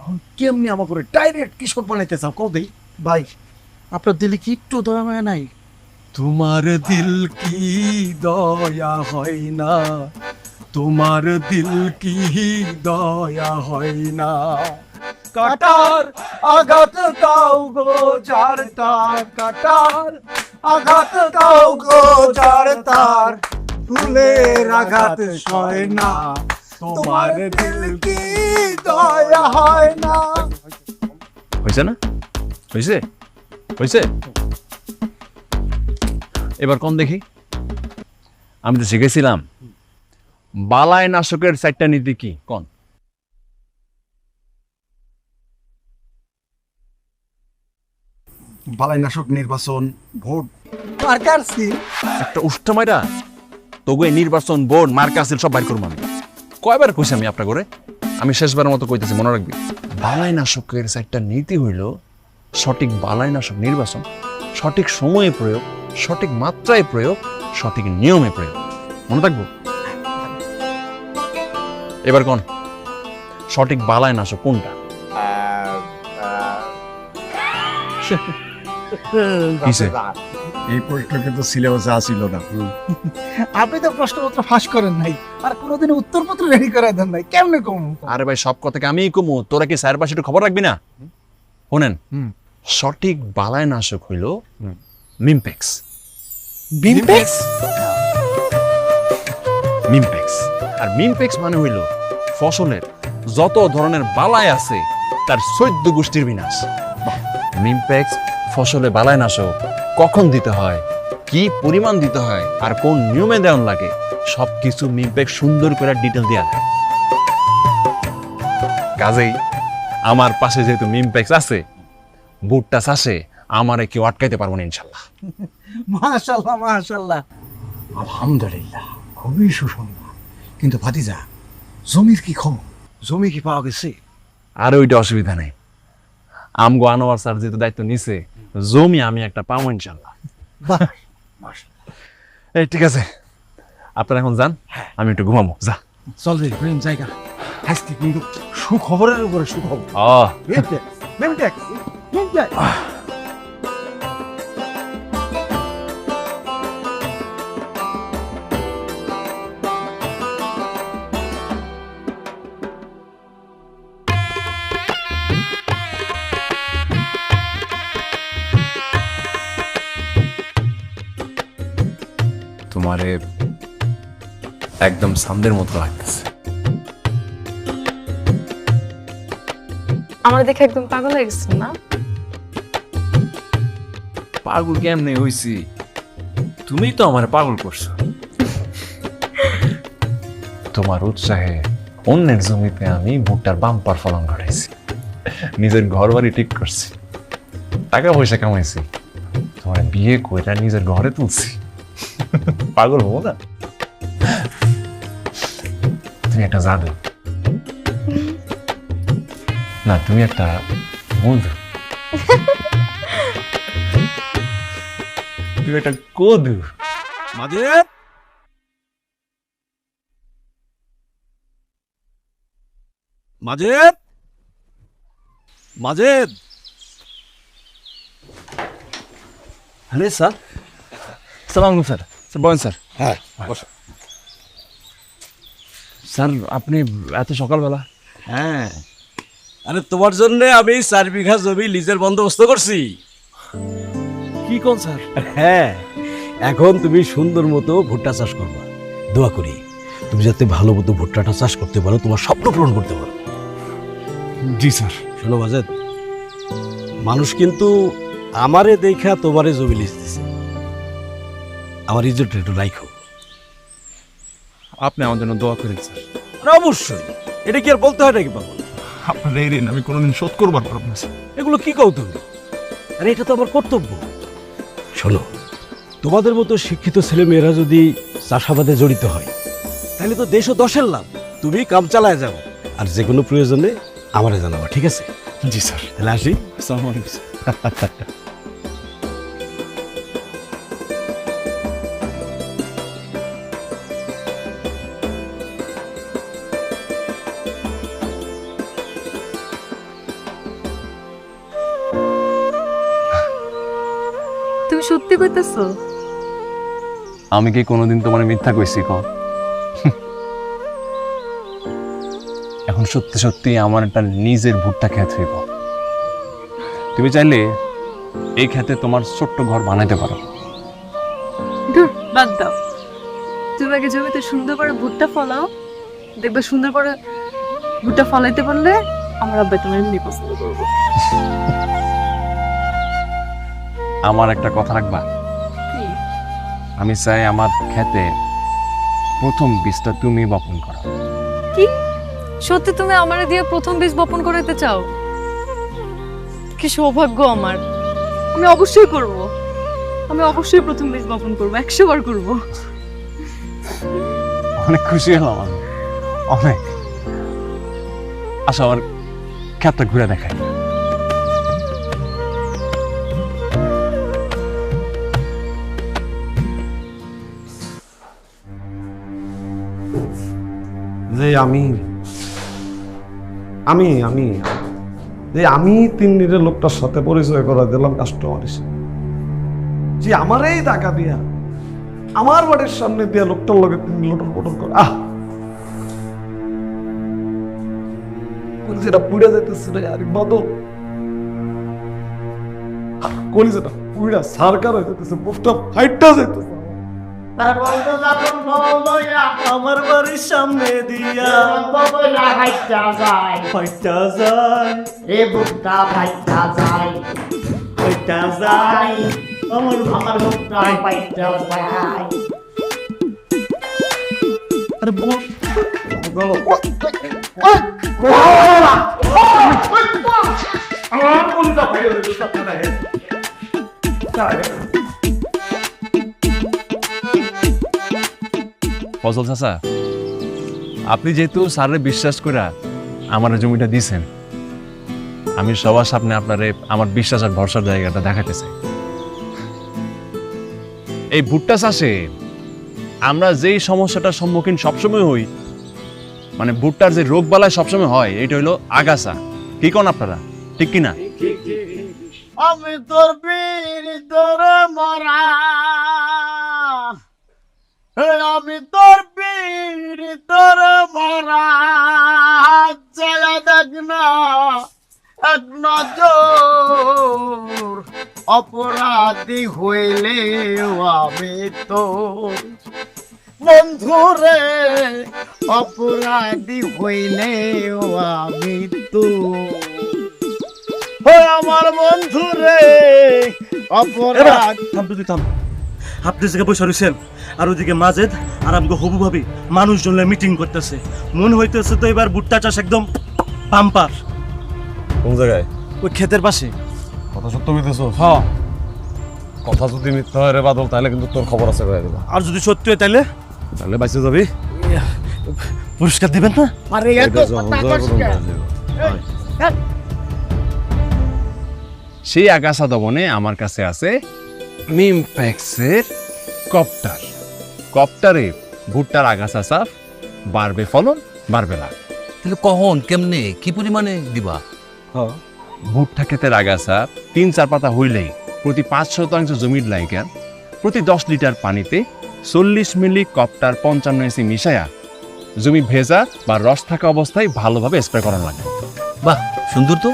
এখন কেমনি আমার করে ডাইরেক্ট কিশোর বানাইতে চাও? কও দেই ভাই, আপনার দিলে কি একটু দয়া মায়া নাই? তোমার দিল কি দয়া হয় না, তোমার দিল কি দয়া হয় না, কাটার আঘাত দাও গো যার তার, কাটার আঘাত দাও গো যার তার, ফুলের আঘাত সয় না, তোমার দিল কি দয়া হয় না। হয়েছে না? হয়েছে? হয়েছে? এবার কোন দেখি। আমি তো শিখেছিলাম বালাই নাশকের 4টা নীতি কি কোন? বালাইনাশক, নির্বাচন, ভোট, মার্কারসি। একটা উষ্ঠমাইরা তবে নির্বাচন, বোর্ড, মার্কাসিল সব বাইর করবো আমি। কয়বার কইছি আমি আপনার করে? আমি শেষবার মতো কইতেছি, মনে রাখবি। বালাইনাশকের 4টা নীতি হইল সঠিক বালাইনাশক নির্বাচন, সঠিক সময়ে প্রয়োগ, সঠিক মাত্রায় প্রয়োগ, সঠিক নিয়মে প্রয়োগ। মনে থাকবো? এবার কোন সঠিক বালাইনাশক কোনটা? কিসে? এই প্রশ্ন কিন্তু সিলেবাসে আসিল না। আপনি তো প্রশ্নপত্র ফাঁস করেন নাই, আর কোনোদিন উত্তরপত্র রেডি করে দেন নাই, কেমনে কম? আরে ভাই, সব কথাকে আমিই কমু, তোরা কি স্যার পাশে একটু খবর রাখবি না? শোনেন, সঠিক বালাইনাশক হইল মিমপেক্স। বিমপেক্স? মিমপেক্স। আর মিমপেক্স মানে হইল ফসলের যত ধরনের বালাই আছে তার 14 গোষ্ঠীর বিনাশ। মিমপেক্স ফসলে বালাইনাশক কখন দিতে হয়, কি পরিমাণ দিতে হয়, আর কোন নিয়মে দেওয়ান লাগে, সবকিছু মিমপেক্স সুন্দর করে ডিটেল দেয়া দেয়। কাজেই আমার পাশে যেহেতু মিমপেক্স আছে, ভুট্টা চাষে আমারে কেউ আটকাইতে পারবো না ইনশাল্লাহ। মাশাল্লাহ মাশাল্লাহ। আলহামদুলিল্লাহ, খুবই সুসংবাদ। কিন্তু ভাতিজা, জমির কি খবর? জমি কি পাওয়া গেছে? আর ওইটা অসুবিধা নেই, আমগো আনোয়ার স্যার যেহেতু দায়িত্ব নিছে, জমি আমি একটা পাবো ইনশাল্লাহ। এই ঠিক আছে, আপনারা এখন যান, আমি একটু ঘুমাবো। যা চল রে প্রেম জায়গা, আজকে কিন্তু সুখবরের উপরে সুখবর। তোমারে একদম সামদের মতো লাগতেছে। আমার দেখে একদম পাগল হয়ে গেছেন না? পাগল কেমনে হইছি? তুমি তো আমার পাগল করছো। তোমার উৎসাহে অন্যের জমিতে আমি ভুট্টার বাম্পার ফলন ঘটাইছি, নিজের ঘর বাড়ি ঠিক করছি, টাকা পয়সা কামাইছি, তোমার বিয়ে কইরা নিজের ঘরে তুলছি। পাগল হবো না? তুমি একটা জাদু না, তুমি একটা মধু, তুমি একটা কদু। মাজেদ, মাজেদ, মাজেদ। আরে স্যার, সালাম আলাইকুম স্যার। স্যার বলেন স্যার। হ্যাঁ বসো। স্যার আপনি এত সকালবেলা? হ্যাঁ, আরে তোমার জন্য আমি 4 বিঘা জমি লিজের বন্দোবস্ত করছি। কি কোন স্যার? হ্যাঁ, এখন তুমি সুন্দর মতো ভুট্টা চাষ করবা। দোয়া করি তুমি যাতে ভালো মতো ভুট্টাটা চাষ করতে পারো, তোমার স্বপ্ন পূরণ করতে পারো। জি স্যার। শোনো মাজেদ, মানুষ কিন্তু আমারে দেখা তোমারে জমি লিজ দিছে, আমার ইজ্জতটা একটু রাখো। আপনি আমার জন্য দোয়া করেন স্যার। আরে অবশ্যই, এটা কি আর বলতে হয় নাকি বাবা? আপনার এই ঋণ আমি কোনোদিন শোধ করবার পারবো না স্যার। এগুলো কি কও তুমি? আরে এটা তো আমার কর্তব্য। শোনো, তোমাদের মতো শিক্ষিত ছেলে মেয়েরা যদি চাষাবাদে জড়িত হয় তাহলে তো দেশ ও দশের লাভ। তুমি কাম চালায় যাও, আর যে কোনো প্রয়োজনে আমারে জানাবা, ঠিক আছে? জি স্যার। তাহলে আসি। আসসালামু আলাইকুম স্যার। তুমি সত্যি কইতেছো? আমি কি কোনোদিন তোমার মিথ্যা কইছি ক? এখন সত্যি সত্যি আমার একটা নিজের ভুট্টা ক্ষেত হইব। তুমি চাইলে এই ক্ষেতে তোমার ছোট্ট ঘর বানাইতে পারো। ধুর, বাদ দাও। তুমি আগে জমিতে সুন্দর করে ভুট্টা ফলাও, দেখবে সুন্দর করে ভুট্টা ফলাইতে পারলে আমার আব্বা তোমার এমনি পছন্দ করবো। আমার একটা কথা রাখবা? কি? আমি চাই আমার ক্ষেতে প্রথম বীজটা তুমি বপন করো। কি সত্যি তুমি আমারে দিয়ে প্রথম বীজ বপন করাতে চাও? কি সৌভাগ্য আমার! আমি অবশ্যই করব, আমি অবশ্যই প্রথম বীজ বপন করব, 100 বার করব। অনেক খুশি হলাম আমি, অনেক। আচ্ছা, আমার ক্ষেতটা ঘুরে দেখাই। যে আমি আমি আমি যে আমি 3 দিনের লোকটার সাথে পরিচয় করা দিলাম কাস্টমার হিসেবে, যে আমারই টাকা দিয়া আমার বাড়ির সামনে দিয়া লোকটার লগে 3 লোটর পটর করে যেটা পুড়ে যাইতেছে রে, আরে বদল কোন যেটা পুড়া সারকার হয়ে যেতেছে, মুখটা ফাইটটা যাইতেছে আমার বাড়ির সামনে দিয়া ফাইটটা যায় রে বুকটা ফাইটটা যায়, ফাইটটা যায় আমার বুকটা ফাইটটা যায়। আরে বল আমার কোনটা ফাইটটা যায়? ফজল চাচা, আপনি যেহেতু স্যারের বিশ্বাস করে আমার জমিটা দিছেন, আমি সবার সামনে আপনারে আমার বিশ্বাস আর ভরসার জায়গাটা দেখাতে চাই। এই ভুট্টা চাষে আমরা যেই সমস্যাটার সম্মুখীন সবসময় হই, মানে ভুট্টার যে রোগ বালায় সবসময় হয়, এটা হলো আগাছা। কি কোন আপনারা, ঠিক কিনা? আমি তোর বীর তোর মরা, আমি তোর বীর তোর মরা, চলা দেখ না এক নজর, অপরাধী হইলেও আমি তোর বন্ধুরে, অপরাধী হইলেও আমি তোর, আমার বন্ধু রে অপরাধ। আপনি যে বসে রয়েছেন আর ওইদিকে মাজেদ আর আমাকে হবু ভাবি মানুষজন মিটিং করতেছে, মনে হইতেছে তো এবার ভুট্টা চাষ একদম বাম্পার। কোন জায়গায়? ওই ক্ষেতের পাশে। কথা সত্য হইতেছো? হ্যাঁ। কথা যদি মিথ্যা হয় রে বাদল, তাহলে কিন্তু তোর খবর আছে কয়ে দিবা। আর যদি সত্যি হয় তাহলে তাহলে বাইসে যাবি। পুরস্কার দিবেন না? আরে এত কথা কইছ কেন? সেই আগাছা দমনে আমার কাছে আছে মিমপ্যাক্সের কপ্টার। কপ্টারে ভুট্টার আগাছা সাফ, বাড়বে ফলন, বাড়বে লাভ। তাহলে কখন, কেমনে, কি পরিমাণে দিবা? ভুট্টা ক্ষেতের আগাছা 3-4 পাতা হইলেই প্রতি 5% জমির লাইগা প্রতি 10 লিটার পানিতে 40 মিলি কপ্টার 55 এসি মিশায়া জমি ভেজা বা রস থাকা অবস্থায় ভালোভাবে স্প্রে করা লাগে। বাহ, সুন্দর তো।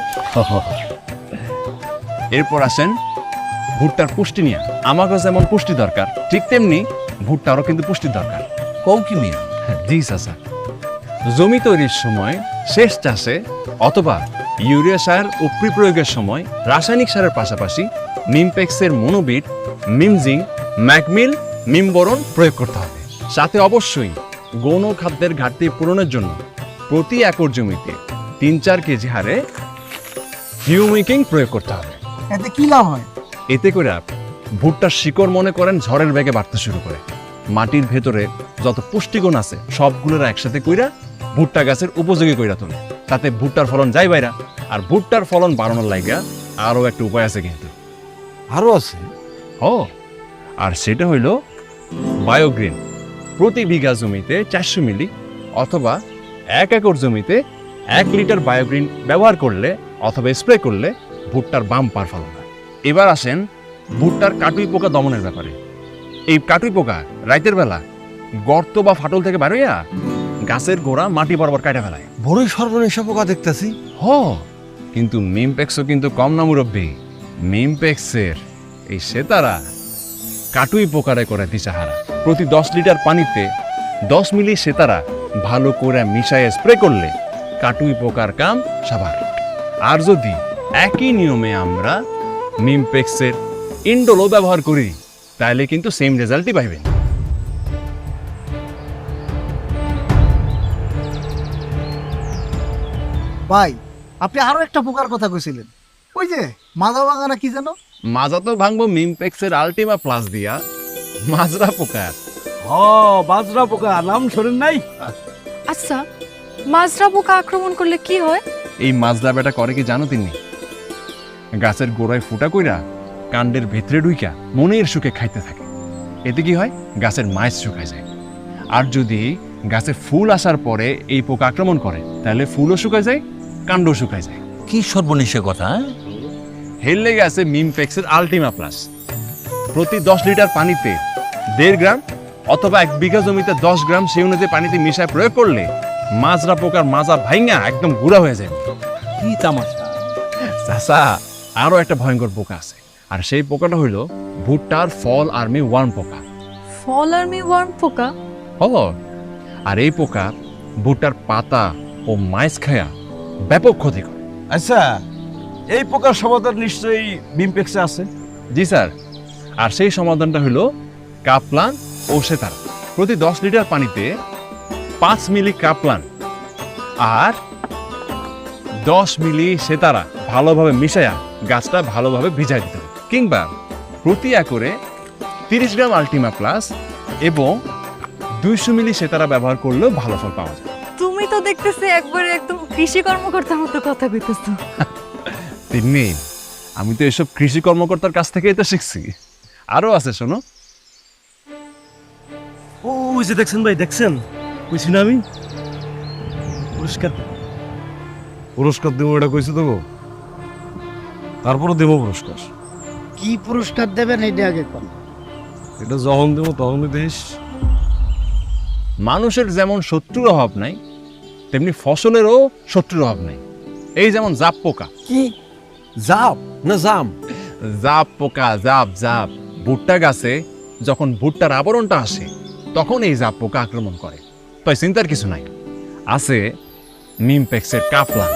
এরপর আসেন ভুট্টার পুষ্টি নিয়ে। আমাকে যেমন পুষ্টি দরকার, ঠিক তেমনি ভুট্টারও কিন্তু পুষ্টির দরকার। কও কি মিয়া? জি চাচা, জমি তৈরির সময়, শেষ চাষে অথবা ইউরিয়া সার ও প্রয়োগের সময় রাসায়নিক সারের পাশাপাশি মিমপ্যাক্সের মনোবিট, মিমজিং, ম্যাকমিল, মিমবোরন প্রয়োগ করতে হবে। সাথে অবশ্যই গৌণ খাদ্যের ঘাটতি পূরণের জন্য প্রতি একর জমিতে 3-4 কেজি হারে হিউমিকিং প্রয়োগ করতে হবে। এতে কি লাভ হয়? এতে করে ভুট্টার শিকড় মনে করেন ঝড়ের বেগে বাড়তে শুরু করে। মাটির ভেতরে যত পুষ্টিগুণ আছে সবগুলোর একসাথে কইরা ভুট্টা গাছের উপযোগী কইরা তোলে। তাতে ভুট্টার ফলন যায় বাইরা। আর ভুট্টার ফলন বাড়ানোর লাইগা আরও একটা উপায় আছে কিন্তু। আরো আছে? আর সেটা হইল বায়োগ্রিন। প্রতি বিঘা জমিতে 400 মিলি অথবা 1 একর জমিতে 1 লিটার বায়োগ্রিন ব্যবহার করলে অথবা স্প্রে করলে ভুট্টার বাম্পার ফলন হয়। এবার আসেন ভুট্টার কাটুই পোকা দমনের ব্যাপারে। এই কাটুই পোকা রাতের বেলা গর্ত বা ফাটল থেকে বেরোয়া গাছের গোড়া মাটি বরাবর কাটা ফেলায়। বড়ই সর্বনেশা পোকা দেখতেছি। কিন্তু মিমপ্যাক্সও কিন্তু কম না মুরব্বী। মিমপ্যাক্সের এই সেতারা কাটুই পোকারে করে দিশাহারা। প্রতি 10 লিটার পানিতে 10 মিলি সেতারা ভালো করে মিশায় স্প্রে করলে কাটুই পোকার কাম সাবার। আর যদি একই নিয়মে আমরা মিমপ্যাক্সের ইন্ডোলো ব্যবহার করি তাহলে কিন্তু সেম রেজাল্টই পাইবেন। ভাই, আপনি আরো একটা পোকার কথা কইছিলেন, ওই যে মাজা বাগানা কি যেন? মাজা তো ভাঙবো মিমপ্যাক্সের আলটিমা প্লাস দিয়া। মাজরা পোকার বাজরা পোকা নাম শোনেন নাই? আচ্ছা, মাজরা পোকা আক্রমণ করলে কি হয়? এই মাজরা বেটা করে কি জানো তিনি? গাছের গোড়ায় ফুটা কইরা কাণ্ডের ভেতরে ঢুইকা মনের সুখে খাইতে থাকে। এতে কি হয়? গাছের মাইজ শুকায় যায়। আর যদি গাছে ফুল আসার পরে এই পোকা আক্রমণ করে তাহলে ফুলও শুকায় যায়, কাণ্ডও শুকায় যায়। কি সর্বনিশের কথা! হেললে গেছে মিমপ্যাক্সের আলটিমা প্লাস। প্রতি 10 লিটার পানিতে 1.5 গ্রাম অথবা 1 বিঘা জমিতে 10 গ্রাম সেই অনুযায়ী পানিতে মিশায় প্রয়োগ করলে মাজরা পোকার মাজা ভাইঙা একদম গুঁড়া হয়ে যায়। কি তামাশা! চাচা, আরো একটা ভয়ঙ্কর পোকা আছে, আর সেই পোকাটা হইল ভুট্টার ফল আর্মি ওয়ার্ম পোকা। ফল আর্মি ওয়ার্ম পোকা? আর এই পোকা ভুট্টার পাতা ও মাইজ খায়া ব্যাপক ক্ষতি করে। আচ্ছা, এই পোকার সমাধান নিশ্চয়ই মিমপ্যাক্সে আছে? জি স্যার, আর সেই সমাধানটা হলো কাপলান ও সেতারা। প্রতি 10 লিটার পানিতে 5 মিলি কাপলান আর 10 মিলি সেতারা ভালোভাবে মিশায়া গাছটা ভালোভাবে ভিজাই দিতে হবে। কিংবা প্রতি একরে 30 গ্রাম আলটিমা প্লাস এবং 200 মিলি সেতারা ব্যবহার করলেও ভালো ফল পাওয়া যায়। তুমি তো দেখতেছি একবারে একদম কৃষি কর্মকর্তার মতো কথা কইতেছো। তিন্নি, আমি তো এসব কৃষি কর্মকর্তার কাছ থেকেই তো শিখছি। আরো আছে, শোনো। ওই যে দেখছেন ভাই, দেখছেন কইছি না আমি পুরস্কার পুরস্কার দেবো এটা কইছে তো গো, তারপরে দেবো পুরস্কার। কি পুরস্কার দেবেন এইটা আগে কোন? এটা যখন দেবো তখনই দেশ। মানুষের যেমন শত্রুর অভাব নাই, তেমনি ফসলেরও শত্রুর অভাব নাই। এই যেমন জাপ পোকা। কি জাপ না জাম? জাপ পোকা, জাপ জাপ। ভুট্টা গাছে যখন ভুট্টার আবরণটা আসে তখন এই জাপ পোকা আক্রমণ করে। তাই চিন্তার কিছু নাই। আছে নিমপ্যাক্সের কাপলান।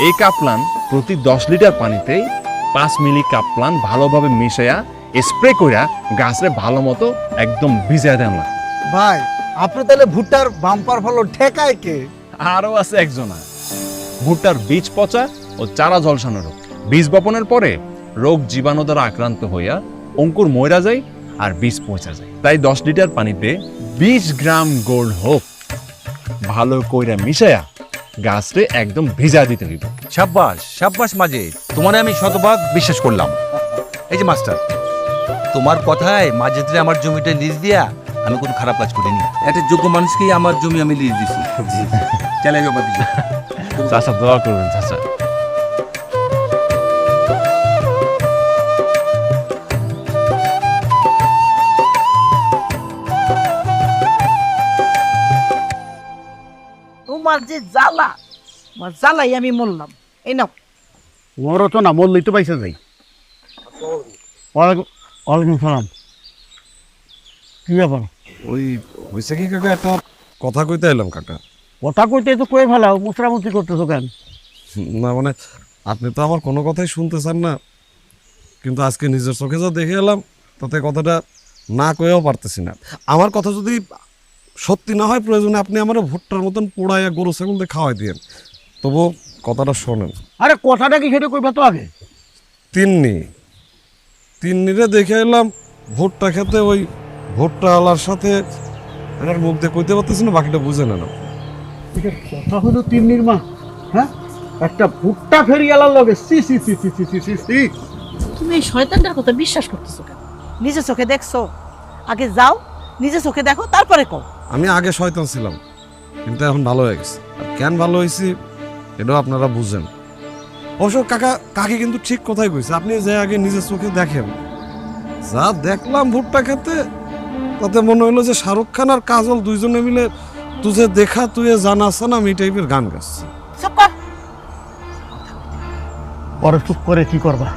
এই কাপলান প্রতি 10 লিটার পানিতে 5 মিলি কাপলান ভালোভাবে মিশাইয়া স্প্রে কইরা গাছরে ভালো মতো একদম ভিজায় দেন লাগে। ভাই আপনি তাহলে ভুট্টার বাম্পার ফলন ঠেকায় কে? আরও আছে একজনা, ভুট্টার বীজ পচা ও চারা ঝলসানো রোগ। বীজ বপনের পরে রোগ জীবাণু দ্বারা আক্রান্ত হইয়া অঙ্কুর ময়রা যায় আর বীজ পচা যায়। তাই 10 লিটার পানিতে 20 গ্রাম গোল্ড হোপ ভালো কইরা মিশায়া গাছরে একদম ভিজা দিতে হইব। সাব্বাস সাব্বাস মাজিদ, তোমারে আমি শতভাগ বিশ্বাস করলাম। এই যে মাস্টার, তোমার কথায় মাজিদরে আমার জমিটা লিজ দিয়া আমি কোনো খারাপ কাজ করিনি। একটা যোগ্য মানুষকেই আমার জমি আমি লিজ দিছি। চালাই বাবা দিছি। চাচা দোয়া করবেন চাচা। তোমার যে জ্বালা, তোমার জ্বালাই আমি মরলাম। এই নাও। ওরও তো না, মরলেই তো পাইসা যাই। ওয়ালাইকুম সালাম। কি ব্যাপার? ওই হয়েছে কি কাকা, একটা কথা কইতে এলাম কাকা। কথা কইতে তো কয়ে ফেলাও, মুসরামুসি করতেছো কেন? না মানে আপনি তো আমার কোনো কথাই শুনতে চান না, কিন্তু আজকে নিজের চোখে যা দেখে এলাম তাতে কথাটা না কয়েও পারতেছি না। আমার কথা যদি সত্যি না হয়, প্রয়োজনে আপনি আমার ভুট্টার মতন পোড়াইয়া গরু ছাগল দিয়ে খাওয়াই দিয়েন, তবু কথাটা শোনেন। আরে কথাটা কি সেটা কইবা তো আগে। তিন্নিরে দেখে এলাম ভুট্টা খেতে, ওই ভুট্টা আলার সাথে আমার মুখ দিয়ে কইতে পারতেছি না, বাকিটা বুঝে নেন। এটা কথা হলো তিন্নির মা, হ্যাঁ? একটা ভুট্টা ফেরিয়ালার লগে সি সি সি সি সি সি সি সি। তুমি এই শয়তানটার কথা বিশ্বাস করতেছো কেন? নিজের চোখে দেখছো? আগে যাও, নিজের চোখে দেখো, তারপরে কও। আমি আগে শয়তান ছিলাম, কিন্তু এখন ভালো হয়ে গেছে। আর কেন ভালো হয়েছি এটাও আপনারা বুঝেন। অবশ্য কাকি কিন্তু ঠিক কথাই কইছে, আপনি যে আগে নিজের চোখে দেখেন। যা দেখলাম ভুট্টা খেতে, তাতে মনে হলো যে শাহরুখ খান আর কাজল দুইজনে মিলে তুঝে দেখা তুই জানা সানা আমি টাইপের গান গাচ্ছে। চুপ কর। পরে চুপ করে কি করবা?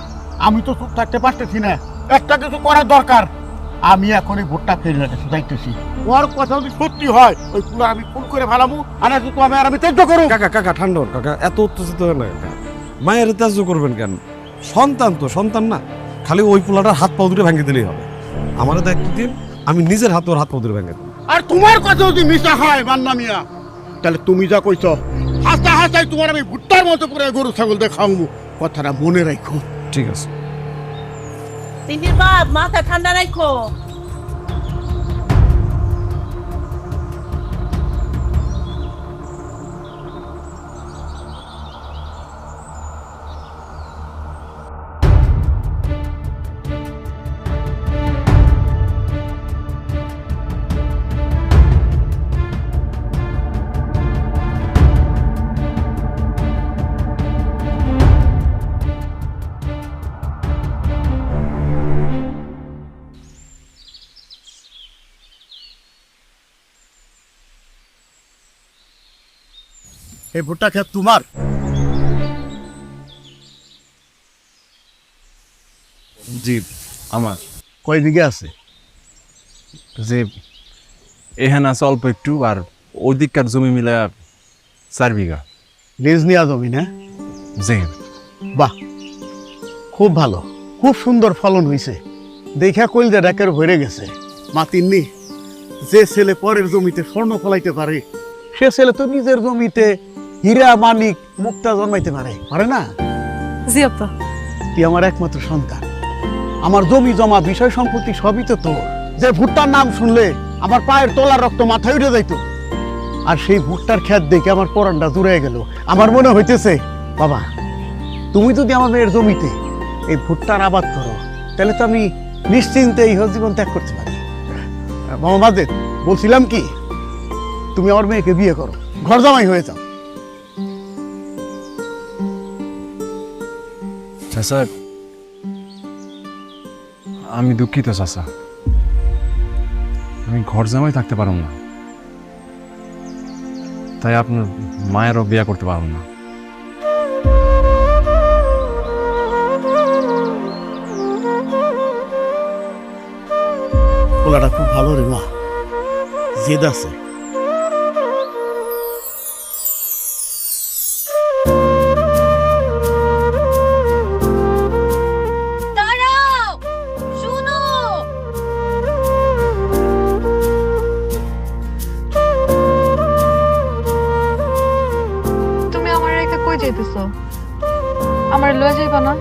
আমি তো চুপ থাকতে পারতেছি না, একটা কিছু করার দরকার। আমি এখন এই ভোটটা ফেলে গেছি, যাইতেছি। ওর কথা যদি সত্যি হয়, ওই পুরো আমি ফোন করে ফেলামু, আর তো আমি তেজ্য করবো। কাকা ঠান্ডা হন কাকা, এত উত্তেজিত হয় না কাকা। মায়ের তেজ্য করবেন কেন? সন্তান তো সন্তান না, খালি ওই পোলাটার হাত পাও দুটো ভেঙে দিলেই হবে। আমার দায়িত্ব দিন, আমি নিজের হাতে ওর হাত পাও দুটো ভেঙে দিই। আর তোমার কথা যদি মিশা হয় মান্না মিয়া, তাহলে তুমি যা কইছ হাসা হাসাই তোমার আমি ভুট্টার মতো করে গরু ছাগল দিয়ে খাওয়াবো। কথাটা মনে রাখো। ঠিক আছে। তিন্নির বাপ, মাথা ঠান্ডা রাখো। এই ভুট্টা খেত তোমার? জি আমার। কয় দিকে আছে? যে এখানে আছে অল্প একটু, আর ওই দিককার জমি মিলে 4 বিঘা। লিজ নিয়া জমি না? জি। বাহ, খুব ভালো, খুব সুন্দর ফলন হয়েছে। দেখা কইলটা ডাকের ভরে গেছে। মা তিন্নি, যে ছেলে পরের জমিতে স্বর্ণ ফলাইতে পারে, সে ছেলে তো নিজের জমিতে হীরা মানিক মুক্তা জন্মাইতে পারে না? জি আপা। তুই আমার একমাত্র সন্তান, আমার জমি জমা বিষয় সম্পত্তি সবই তো তোর। যে ভুট্টার নাম শুনলে আমার পায়ের তলার রক্ত মাথায় উঠে যাইতো। আর সেই ভুট্টার ক্ষেত দেখে আমার পরানটা জুড়ে গেল। আমার মনে হইতেছে বাবা, তুমি যদি আমার মেয়ের জমিতে এই ভুট্টার আবাদ করো, তাহলে তো আমি নিশ্চিন্তে এই জীবন ত্যাগ করতে পারি। মামা মাজেদ, বলছিলাম কি, তুমি আমার মেয়েকে বিয়ে করো, ঘর জামাই হয়ে যাও। চাচা, আমি দুঃখিত চাচা, আমি ঘর জামাই থাকতে পারব না, তাই আপনার মায়েরও বিয়ে করতে পারব না। পোলাটা খুব ভালো রে মা, জেদ আছে। দাঁড়াও, শুনো। তুমি আমার রেখে কই যাইতেছো? আমার লয়ে যাইবা না?